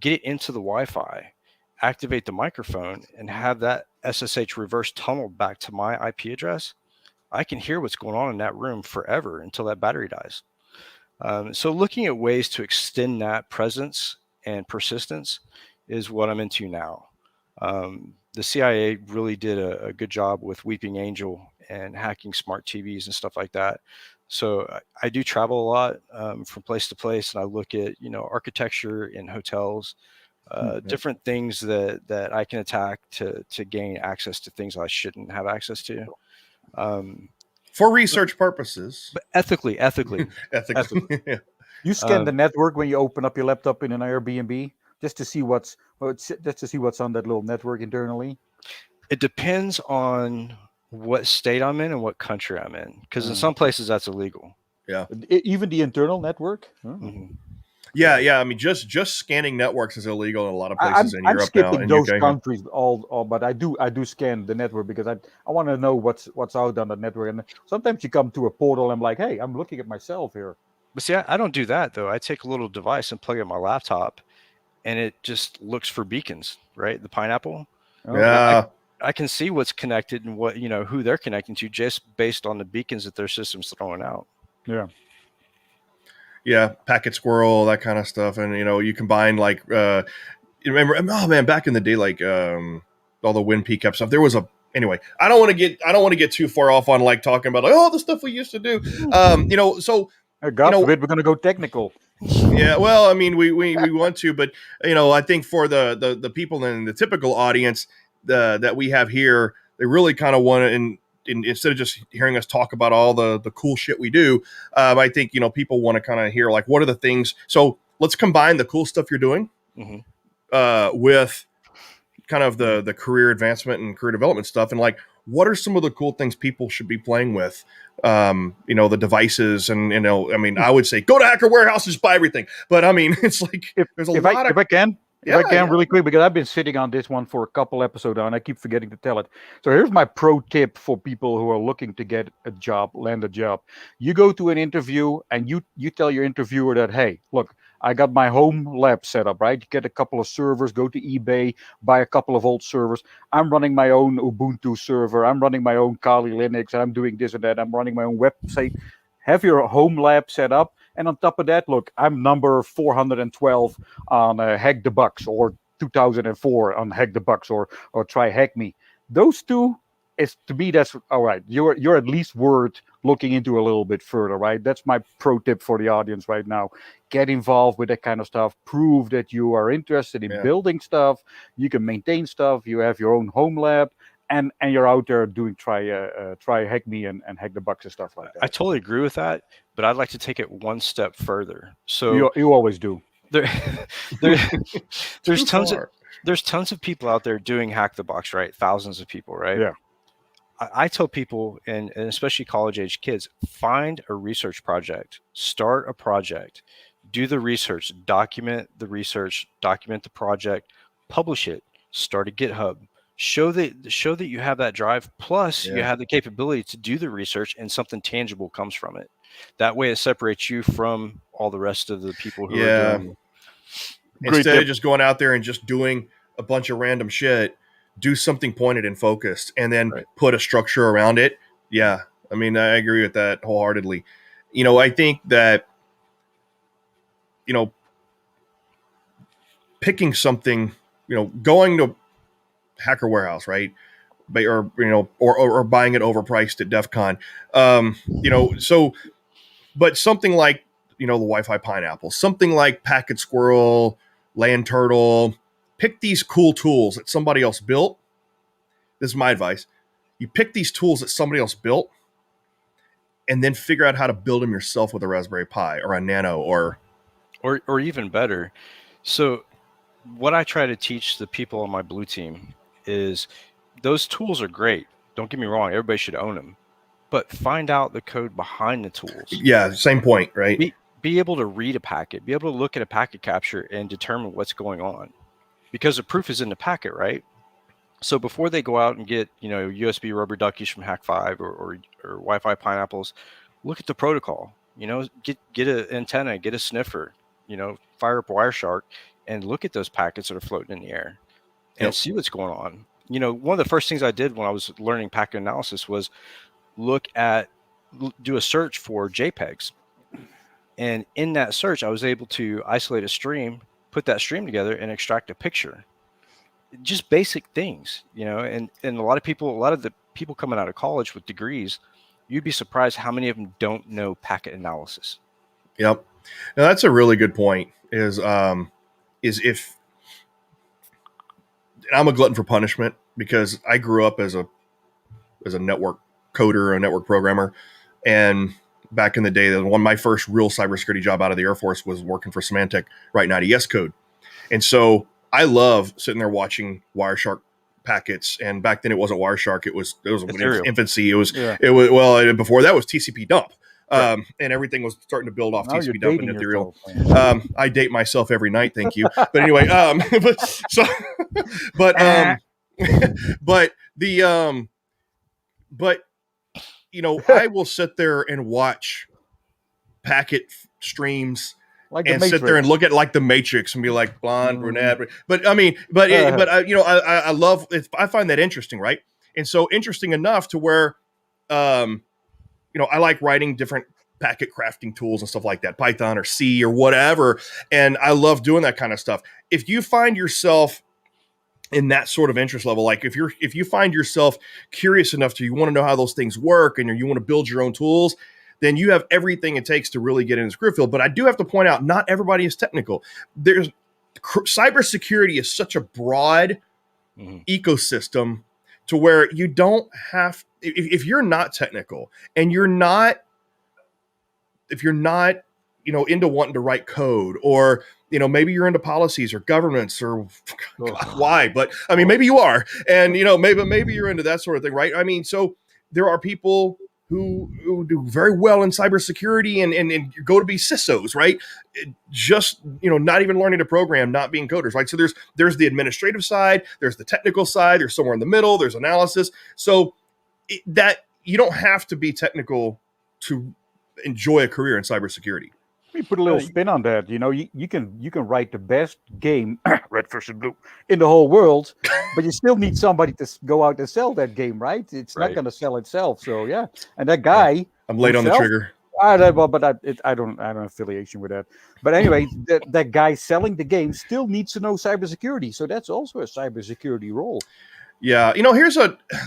get it into the Wi-Fi, activate the microphone, and have that SSH reverse tunneled back to my IP address, I can hear what's going on in that room forever until that battery dies. So looking at ways to extend that presence and persistence is what I'm into now. The CIA really did a good job with Weeping Angel and hacking smart TVs and stuff like that. So I do travel a lot from place to place, and I look at architecture in hotels, different things that I can attack to gain access to things I shouldn't have access to. For research purposes, But ethically. ethically. Yeah. You scan the network when you open up your laptop in an Airbnb just to see what's on that little network internally. It depends on what state I'm in and what country I'm in, because in some places that's illegal. Yeah. Even the internal network. Mhm. Yeah. I mean, just scanning networks is illegal in a lot of I'm places in Europe now. skipping In those UK. countries all, but I do scan the network because I want to know what's out on the network. And sometimes you come to a portal, and I'm like, hey, I'm looking at myself here. But see, I don't do that though. I take a little device and plug it in my laptop, and it just looks for beacons, right? The pineapple. Yeah. I can see what's connected and what who they're connecting to just based on the beacons that their system's throwing out. Yeah. Yeah, packet squirrel, that kind of stuff. And you combine like you remember, oh man, back in the day, like all the WinPeak stuff. There was anyway, I don't want to get too far off on like talking about like the stuff we used to do. So God forbid we're gonna go technical. yeah, well, I mean we want to, but I think for the people in the typical audience that we have here, they really kind of want to, and instead of just hearing us talk about all the cool shit we do, I think people want to kind of hear like what are the things. So let's combine the cool stuff you're doing with kind of the career advancement and career development stuff, and like what are some of the cool things people should be playing with, the devices, and I mean I would say go to Hacker Warehouse and just buy everything, but I mean it's like there's a lot if I can. Yeah, if I can, really quick, because I've been sitting on this one for a couple episodes now, and I keep forgetting to tell it. So here's my pro tip for people who are looking to get a job, land a job. You go to an interview, and you tell your interviewer that, hey, look, I got my home lab set up, right? You get a couple of servers, go to eBay, buy a couple of old servers. I'm running my own Ubuntu server. I'm running my own Kali Linux. I'm doing this and that. I'm running my own website. Have your home lab set up. And on top of that, look, I'm number 412 on Hack the Bucks, or 2004 on Hack the Bucks, or Try Hack Me. Those two, to me, that's all right. You're at least worth looking into a little bit further, right? That's my pro tip for the audience right now. Get involved with that kind of stuff. Prove that you are interested in building stuff. You can maintain stuff. You have your own home lab. And you're out there doing try hack me and hack the bucks and stuff like that. I totally agree with that, but I'd like to take it one step further. So you always do. There's tons of people out there doing hack the box, right? Thousands of people, right? Yeah. I tell people, and especially college age kids, find a research project, start a project, do the research, document the research, document the project, publish it, start a GitHub. Show that you have that drive, plus you have the capability to do the research and something tangible comes from it. That way it separates you from all the rest of the people who are doing. Instead of just going out there and just doing a bunch of random shit, do something pointed and focused, and then put a structure around it. Yeah, I mean, I agree with that wholeheartedly. I think that picking something, going to Hacker Warehouse, right? Or buying it overpriced at DEF CON. But something like, the Wi-Fi Pineapple, something like Packet Squirrel, Land Turtle, pick these cool tools that somebody else built. This is my advice. You pick these tools that somebody else built, and then figure out how to build them yourself with a Raspberry Pi or a Nano or even better. So what I try to teach the people on my blue team is those tools are great. Don't get me wrong. Everybody should own them, but find out the code behind the tools. Yeah. Same point, right? Be able to read a packet, be able to look at a packet capture and determine what's going on, because the proof is in the packet, right? So before they go out and get, USB rubber duckies from Hack5 or Wi-Fi pineapples, look at the protocol, get an antenna, get a sniffer, fire up Wireshark and look at those packets that are floating in the air and see what's going on. One of the first things I did when I was learning packet analysis was do a search for JPEGs. And in that search, I was able to isolate a stream, put that stream together and extract a picture. Just basic things, and a lot of people, a lot of the people coming out of college with degrees, you'd be surprised how many of them don't know packet analysis. Yep. Now that's a really good point. Is if I'm a glutton for punishment because I grew up as a network coder, a network programmer, and back in the day, my first real cybersecurity job out of the Air Force was working for Symantec, writing IDS code, and so I love sitting there watching Wireshark packets. And back then, it wasn't Wireshark; it was infancy. It was before that was TCP dump. And everything was starting to build off Now TCP dump and Ethereal. yourself. I date myself every night, thank you. But anyway, but you know, I will sit there and watch packet streams Like and the sit there and look at like the Matrix and be like blonde, brunette. But I mean, I love it. I find that interesting, right? And so interesting enough to where, I like writing different packet crafting tools and stuff like that, Python or C or whatever. And I love doing that kind of stuff. If you find yourself in that sort of interest level, like if you find yourself curious enough to you want to know how those things work and you want to build your own tools, then you have everything it takes to really get in this career field. But I do have to point out, not everybody is technical. Cybersecurity is such a broad ecosystem to where you don't have, if you're not technical and if you're not, into wanting to write code, or, maybe you're into policies or governments or why, but I mean, maybe you are, and, maybe you're into that sort of thing, right? I mean, so there are people who do very well in cybersecurity and go to be CISOs, right? Just, not even learning to program, not being coders, right? So there's the administrative side, there's the technical side, there's somewhere in the middle, there's analysis. So that you don't have to be technical to enjoy a career in cybersecurity. Let me put a little spin on that. You can write the best game, red versus blue, in the whole world, but you still need somebody to go out and sell that game, right? It's not going to sell itself. So yeah, and that guy, I'm late on the trigger. I don't have affiliation with that. But anyway, that guy selling the game still needs to know cybersecurity. So that's also a cybersecurity role. Yeah,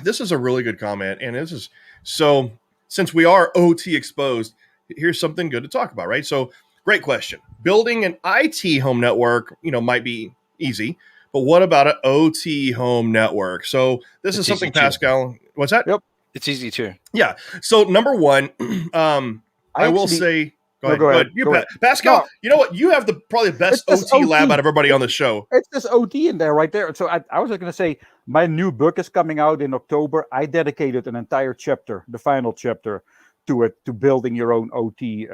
this is a really good comment, and this is so. Since we are OT exposed, here's something good to talk about, right? So, great question. Building an IT home network, might be easy, but what about an OT home network? So, this is something Pascal. What's that? Yep, it's easy too. Yeah. So, number one, I will say. Go ahead. Pascal, no. You know what? You have probably the best OT lab out of everybody on the show. It's just OT in there right there. So I was going to say, my new book is coming out in October. I dedicated an entire chapter, the final chapter, to building your own OT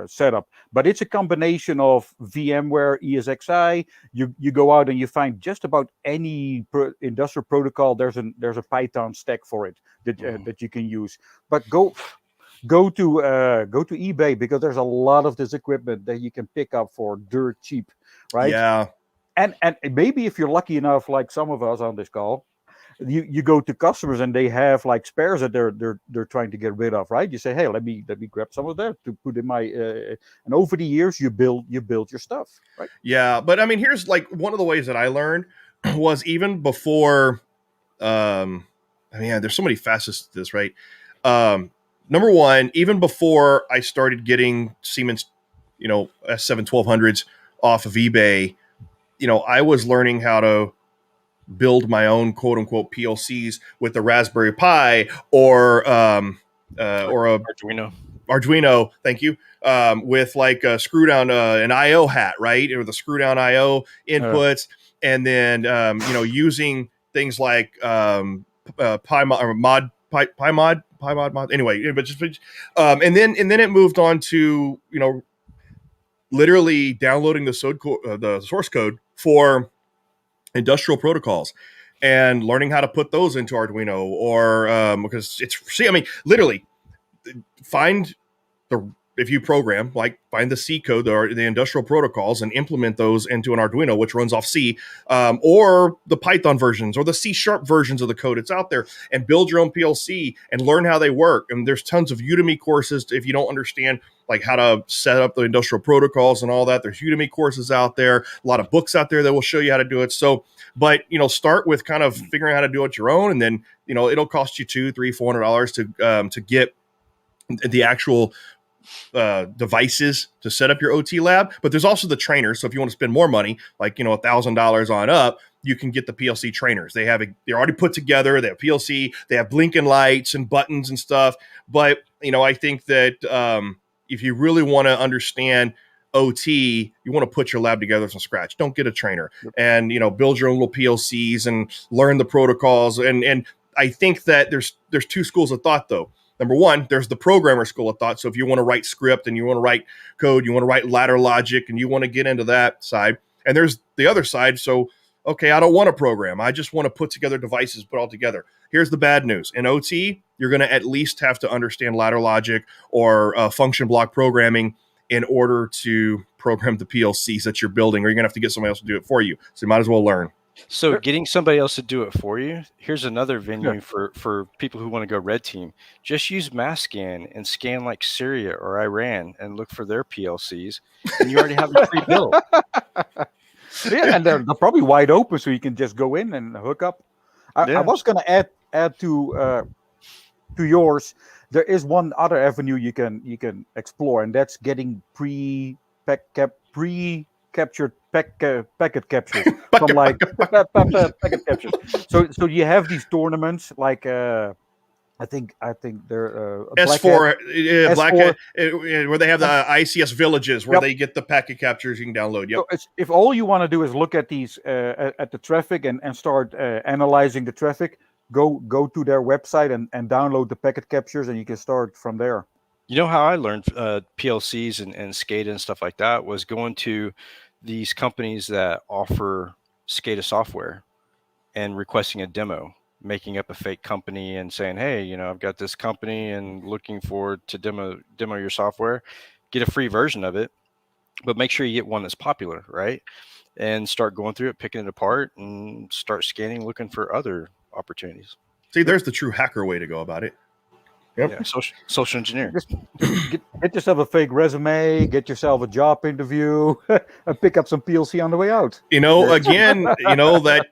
setup. But it's a combination of VMware, ESXi. You go out and you find just about any industrial protocol. There's a Python stack for it that you can use. But go to eBay, because there's a lot of this equipment that you can pick up for dirt cheap, right? Yeah. And maybe if you're lucky enough, like some of us on this call, you go to customers and they have like spares that they're trying to get rid of, right? You say, hey, let me grab some of that to put in my and over the years you build your stuff, right? Yeah, but I mean, here's like one of the ways that I learned was even before. There's so many facets to this, right? Number one, even before I started getting Siemens, S7 1200s off of eBay, I was learning how to build my own quote unquote PLCs with the Raspberry Pi or a Arduino. Thank you. With like a screw down, an IO hat, right? Or the screw down IO inputs. And then, using things like PyMod. Anyway, but and then it moved on to, literally downloading the source code for industrial protocols and learning how to put those into Arduino, or because literally find the if you program, like find the C code or the industrial protocols and implement those into an Arduino, which runs off C, or the Python versions or the C# versions of the code, it's out there, and build your own PLC and learn how they work. And there's tons of Udemy courses if you don't understand like how to set up the industrial protocols and all that. There's Udemy courses out there, a lot of books out there that will show you how to do it. So, but start with kind of figuring out how to do it your own, and then it'll cost you $200, $300, $400 to get the actual devices to set up your OT lab. But there's also the trainers. So if you want to spend more money, like $1,000 on up, you can get the PLC trainers. They're already put together. They have PLC. They have blinking lights and buttons and stuff. But I think that if you really want to understand OT, you want to put your lab together from scratch. Don't get a trainer, and build your own little PLCs and learn the protocols. And I think that there's two schools of thought though. Number one, there's the programmer school of thought. So if you want to write script and you want to write code, you want to write ladder logic, and you want to get into that side. And there's the other side. So, okay, I don't want to program. I just want to put together devices, put all together. Here's the bad news. In OT, you're going to at least have to understand ladder logic or function block programming in order to program the PLCs that you're building, or you're going to have to get somebody else to do it for you. So you might as well learn. So getting somebody else to do it for you, here's another venue for people who want to go red team. Just use Masscan and scan like Syria or Iran and look for their PLCs, and you already have them pre-built. Yeah, and they're probably wide open, so you can just go in and hook up. I was going to add to yours. There is one other avenue you can explore, and that's getting pre-captured packet captures from like packet captures. So you have these tournaments like I think they're S4, Black Hat, where they have the ICS villages where they get the packet captures you can download. Yep. So if all you want to do is look at these at the traffic and start analyzing the traffic, go to their website and download the packet captures, and you can start from there. You know how I learned PLCs and SCADA and stuff like that was going to these companies that offer SCADA software and requesting a demo, making up a fake company and saying, hey, I've got this company and looking forward to demo your software, get a free version of it, but make sure you get one that's popular, right? And start going through it, picking it apart, and start scanning, looking for other opportunities. See, there's the true hacker way to go about it. Yep. Yeah, social engineer. Just get yourself a fake resume, get yourself a job interview, and pick up some PLC on the way out. Again, that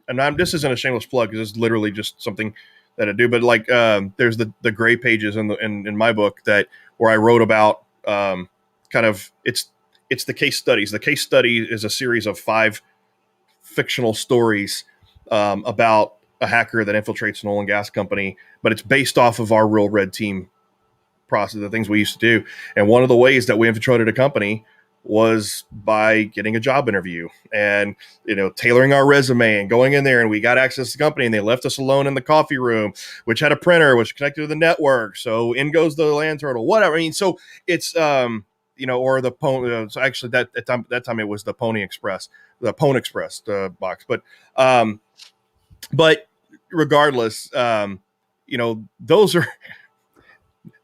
and this isn't a shameless plug because it's literally just something that I do. But like, there's the gray pages in my book where I wrote about kind of it's the case studies. The case study is a series of 5 fictional stories about a hacker that infiltrates an oil and gas company, but it's based off of our real red team process, the things we used to do. And one of the ways that we infiltrated a company was by getting a job interview and, tailoring our resume and going in there, and we got access to the company, and they left us alone in the coffee room, which had a printer, which connected to the network. So in goes the land turtle, whatever. I mean, so it's, or the Pony. So actually that time it was the Pony Express, the Pone Express box. But regardless, those are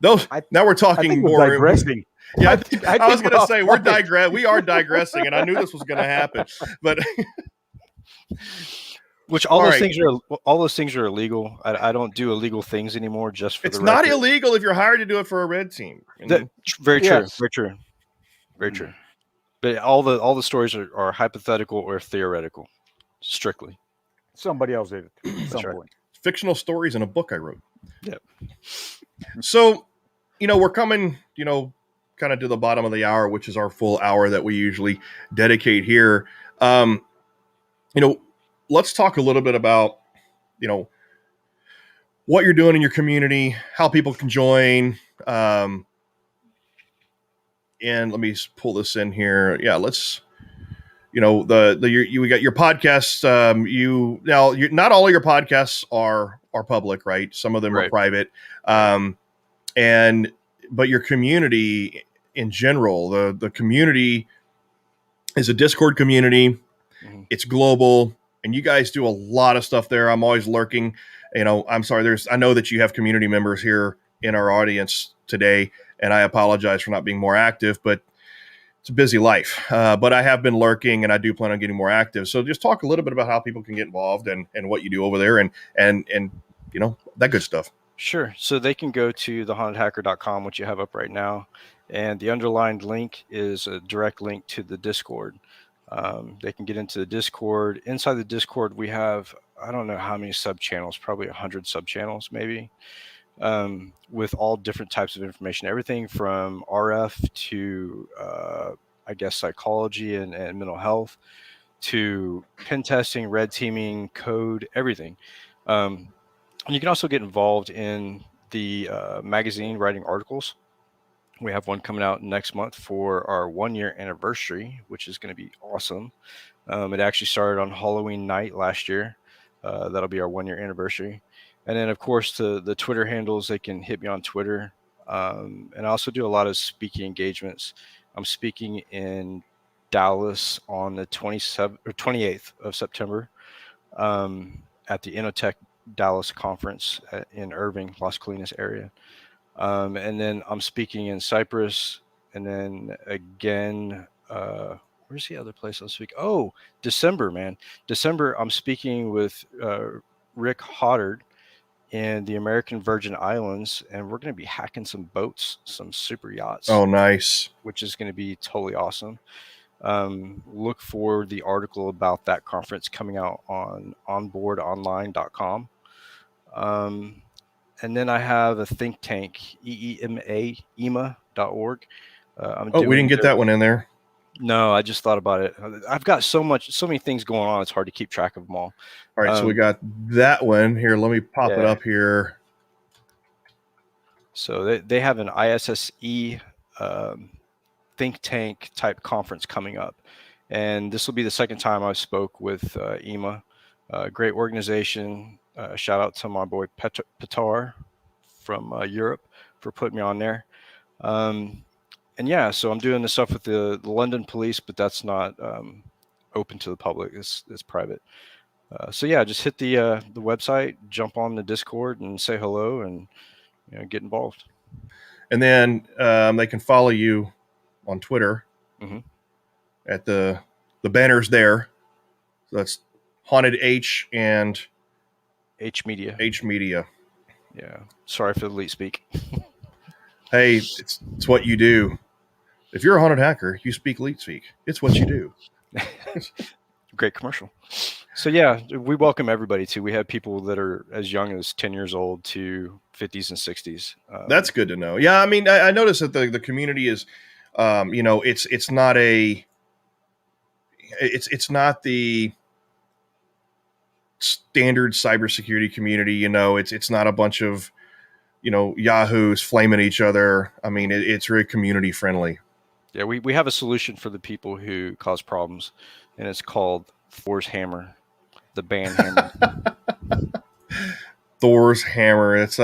those. Now we're talking more. Digressing. Yeah, I was going to say we are digressing, and I knew this was going to happen. But which all those things are illegal. I don't do illegal things anymore. Just for it's not illegal if you're hired to do it for a red team. Very true. But all the stories are hypothetical or theoretical, strictly. Somebody else did it at some point. Fictional stories in a book I wrote. Yep. So, we're coming, kind of to the bottom of the hour, which is our full hour that we usually dedicate here. Let's talk a little bit about, what you're doing in your community, how people can join. And let me pull this in here. Yeah, let's. We got your podcasts. Not all of your podcasts are public, right? Some of them are private. But your community in general, the community is a Discord community. Mm-hmm. It's global, and you guys do a lot of stuff there. I'm always lurking. I'm sorry. I know that you have community members here in our audience today, and I apologize for not being more active, but it's a busy life. But I have been lurking, and I do plan on getting more active. So just talk a little bit about how people can get involved and what you do over there, and that good stuff. Sure. So they can go to thehauntedhacker.com, which you have up right now. And the underlined link is a direct link to the Discord. They can get into the Discord. Inside the Discord, we have, I don't know how many sub channels, probably 100 sub channels, maybe, with all different types of information, everything from RF to, I guess, psychology and mental health to pen testing, red teaming, code, everything. And you can also get involved in the magazine writing articles. We have one coming out next month for our 1-year anniversary, which is going to be awesome. It actually started on Halloween night last year. That'll be our 1-year anniversary. And then, of course, the Twitter handles, they can hit me on Twitter. And I also do a lot of speaking engagements. I'm speaking in Dallas on the 28th of September at the Innotech Dallas conference in Irving, Las Colinas area. And then I'm speaking in Cyprus. And then again, where's the other place I'm speaking? Oh, December, man. December, I'm speaking with Rick Hoddard in the American Virgin Islands, and we're going to be hacking some boats, some super yachts. Oh, nice. Which is going to be totally awesome. Look for the article about that conference coming out on onboardonline.com. And then I have a think tank, EMA.org. We didn't get that one in there. No, I just thought about it. I've got so many things going on. It's hard to keep track of them all. All right. So we got that one here. Let me pop it up here. So they have an ISSE think tank type conference coming up. And this will be the second time I spoke with EMA. Great organization. Shout out to my boy Petar from Europe for putting me on there. And yeah, so I'm doing this stuff with the London police, but that's not open to the public. It's private. So yeah, just hit the website, jump on the Discord, and say hello, and get involved. And then they can follow you on Twitter at the banners there. So that's Haunted H and H Media. H Media. Yeah. Sorry for the late speak. Hey, it's what you do. If you're a haunted hacker, you speak leet speak. It's what you do. Great commercial. So yeah, we welcome everybody too. We have people that are as young as 10 years old to 50s and 60s. That's good to know. Yeah, I mean, I noticed that the community is, it's not the standard cybersecurity community. It's not a bunch of yahoos flaming each other. I mean, it's very community friendly. Yeah, we have a solution for the people who cause problems, and it's called Thor's Hammer, the band hammer. Thor's hammer. It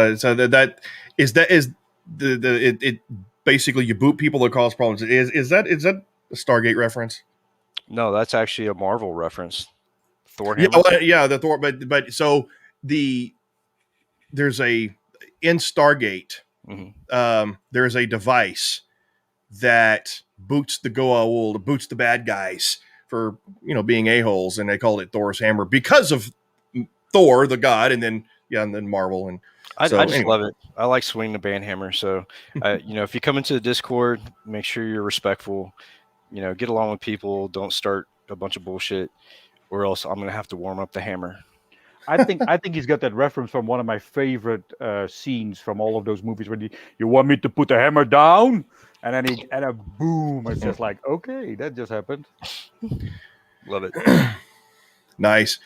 basically you boot people that cause problems. Is that a Stargate reference? No, that's actually a Marvel reference. Thor hammer. The Thor. But so there's in Stargate. There's a device that boots the Goa'uld, boots the bad guys for being a-holes, and they called it Thor's hammer because of Thor, the god, and then Marvel. And I just love it. I like swinging the band hammer. So if you come into the Discord, make sure you're respectful. Get along with people. Don't start a bunch of bullshit, or else I'm gonna have to warm up the hammer. I think he's got that reference from one of my favorite scenes from all of those movies where you want me to put the hammer down, and then boom, it's just like, okay, that just happened. Love it. Nice.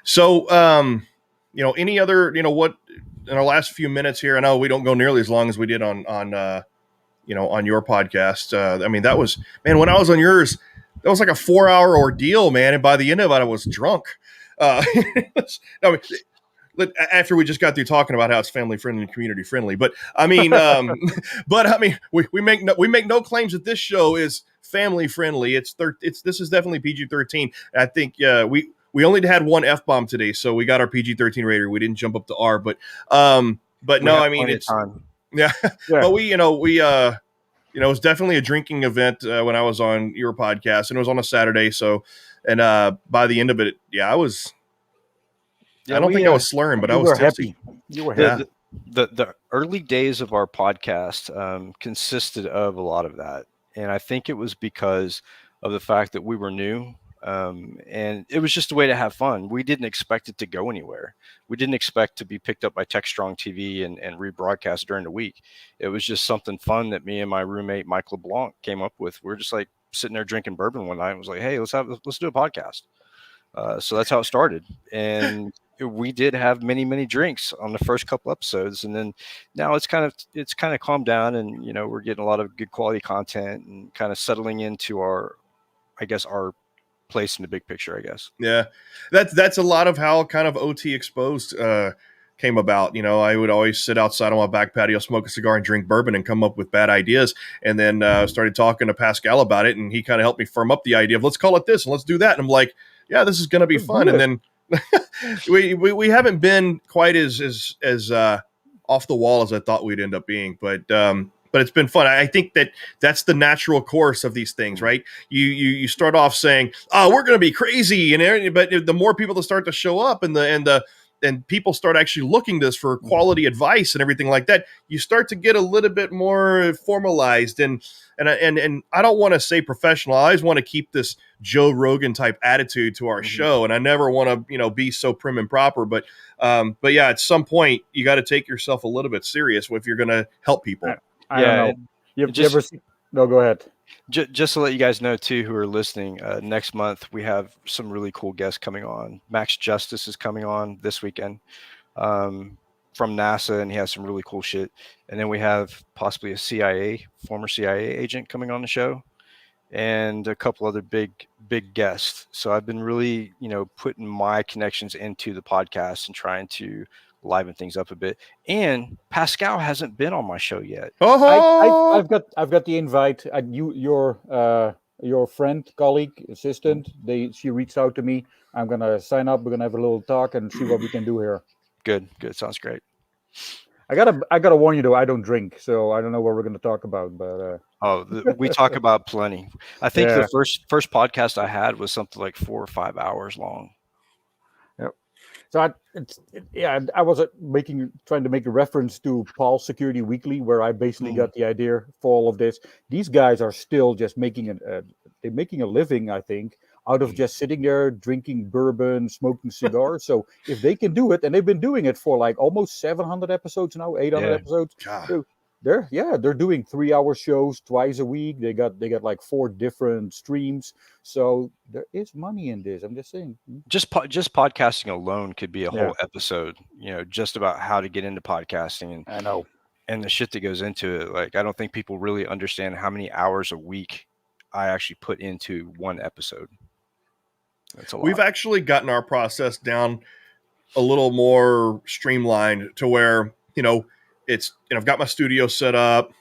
So any other what in our last few minutes here? I know we don't go nearly as long as we did on your podcast. I mean, that was, man, when I was on yours, that was like a 4-hour ordeal, man, and by the end of it, I was drunk. After we just got through talking about how it's family friendly and community friendly, but I mean, we make no claims that this show is family friendly. This is definitely PG-13. I think we only had one F-bomb today, so we got our PG-13 rating. We didn't jump up to R, but no, I mean it's. Yeah. Yeah. But it was definitely a drinking event when I was on your podcast, and it was on a Saturday. So, and by the end of it, I was. Yeah, I don't think I was slurring, but I You was were tipsy. happy. You were the, happy. the early days of our podcast consisted of a lot of that, and I think it was because of the fact that we were new, and it was just a way to have fun. We didn't expect it to go anywhere. We didn't expect to be picked up by TechStrong TV and rebroadcast during the week. It was just something fun that me and my roommate Mike LeBlanc came up with. We are just like sitting there drinking bourbon one night and was like, "Hey, let's do a podcast." So that's how it started, and we did have many drinks on the first couple episodes, and then now it's kind of calmed down, and we're getting a lot of good quality content and kind of settling into our place in the big picture, I guess. Yeah, that's a lot of how kind of OT Exposed came about. I would always sit outside on my back patio, smoke a cigar, and drink bourbon, and come up with bad ideas. And then started talking to Pascal about it, and he kind of helped me firm up the idea of let's call it this and let's do that. And I'm like, yeah, this is going to be fun. And then we haven't been quite as off the wall as I thought we'd end up being, but it's been fun. I think that's the natural course of these things, right? You start off saying, "Oh, we're going to be crazy," but the more people that start to show up, and people start actually looking to this for quality advice and everything like that, you start to get a little bit more formalized. And I don't want to say professional. I always want to keep this Joe Rogan type attitude to our show, and I never want to be so prim and proper. But yeah, at some point you got to take yourself a little bit serious if you're going to help people. I don't know. You ever see? No, go ahead. Just to let you guys know too, who are listening, next month we have some really cool guests coming on. Max Justice is coming on this weekend from NASA, and he has some really cool shit. And then we have possibly a former CIA agent coming on the show, and a couple other big guests. So I've been really, putting my connections into the podcast and trying to liven things up a bit. And Pascal hasn't been on my show yet. Oh, I've got the invite. Your friend, colleague, assistant. She reached out to me. I'm gonna sign up. We're gonna have a little talk and see what we can do here. Good. Sounds great. I gotta warn you though. I don't drink, so I don't know what we're gonna talk about. But we talk about plenty. I think the first podcast I had was something like 4 or 5 hours long. Yep. So I was trying to make a reference to Paul's Security Weekly, where I basically got the idea for all of this. These guys are still just making a living, I think, out of just sitting there drinking bourbon, smoking cigars. So if they can do it, and they've been doing it for like almost 700 episodes now, 800 episodes. God. They're doing 3-hour shows twice a week. They got like 4 different streams. So there is money in this. I'm just saying. Just podcasting alone could be a whole episode, just about how to get into podcasting, and I know, and the shit that goes into it. Like, I don't think people really understand how many hours a week I actually put into one episode. That's a lot. We've actually gotten our process down a little more streamlined to where, I've got my studio set up.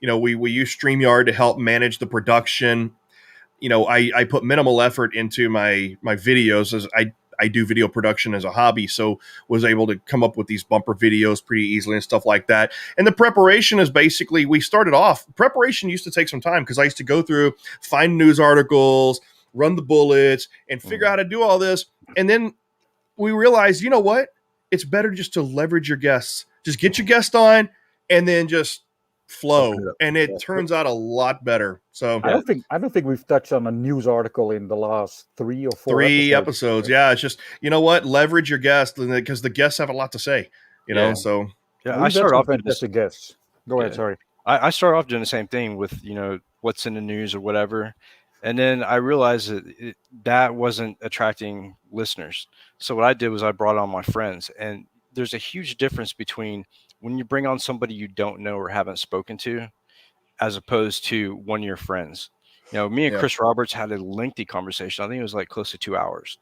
We use StreamYard to help manage the production. I put minimal effort into my videos, as I do video production as a hobby, so was able to come up with these bumper videos pretty easily and stuff like that. And the preparation is basically, preparation used to take some time because I used to go through, find news articles, run the bullets, and figure out how to do all this. And then we realized, you know what? It's better just to leverage your guests. Just get your guest on and then just flow. And it turns out a lot better. So I don't think we've touched on a news article in the last 3 or 4 episodes. Yeah, it's just, you know what? Leverage your guests, because the guests have a lot to say, so. Yeah, I start off fantastic guests. Go ahead, sorry. I start off doing the same thing with, what's in the news or whatever. And then I realized that that wasn't attracting listeners. So what I did was I brought on my friends. And there's a huge difference between when you bring on somebody you don't know or haven't spoken to, as opposed to one of your friends. Me and Chris Roberts had a lengthy conversation. I think it was like close to 2 hours.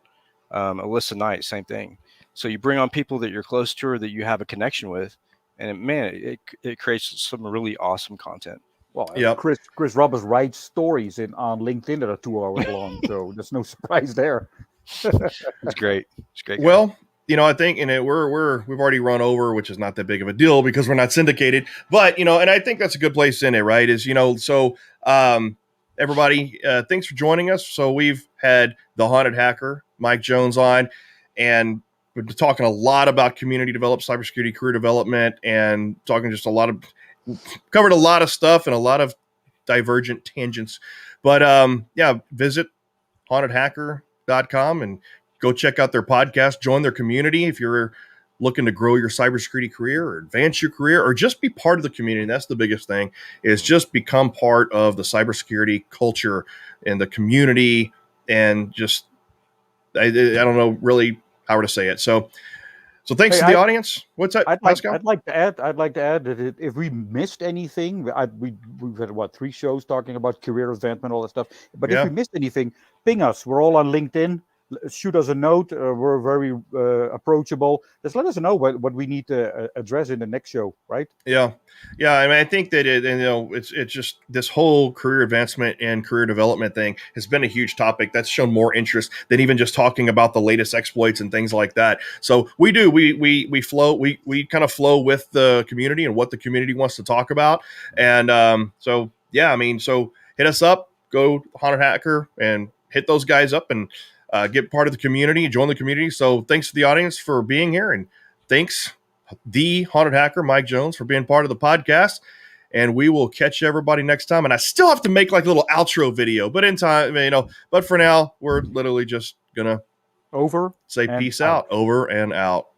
Alyssa Knight, same thing. So you bring on people that you're close to or that you have a connection with, and it creates some really awesome content. Well, Chris Roberts writes stories on LinkedIn that are 2 hours long, so there's no surprise there. It's great. It's great. Well, I think, and we've already run over, which is not that big of a deal because we're not syndicated. But and I think that's a good place in it, right? Is so everybody, thanks for joining us. So we've had the Haunted Hacker, Mike Jones, on, and we've been talking a lot about community developed cybersecurity career development, and talking just covered a lot of stuff and a lot of divergent tangents. But visit hauntedhacker.com and go check out their podcast, join their community if you're looking to grow your cybersecurity career or advance your career or just be part of the community. That's the biggest thing, is just become part of the cybersecurity culture and the community, and just I don't know really how to say it. So thanks to the audience. What's that, Pascal? I'd like to add that if we missed anything, we've had 3 shows talking about career advancement, all that stuff. But if we missed anything, ping us. We're all on LinkedIn. Shoot us a note. We're very approachable. Just let us know what we need to address in the next show, right? Yeah. I mean, I think that it's just this whole career advancement and career development thing has been a huge topic that's shown more interest than even just talking about the latest exploits and things like that. So we kind of flow with the community and what the community wants to talk about. And so hit us up, go Haunted Hacker and hit those guys up and get part of the community, join the community. So thanks to the audience for being here, and thanks the Haunted Hacker, Mike Jones, for being part of the podcast. And we will catch everybody next time. And I still have to make like a little outro video, but in time, but for now, we're literally just gonna over say peace out, over and out.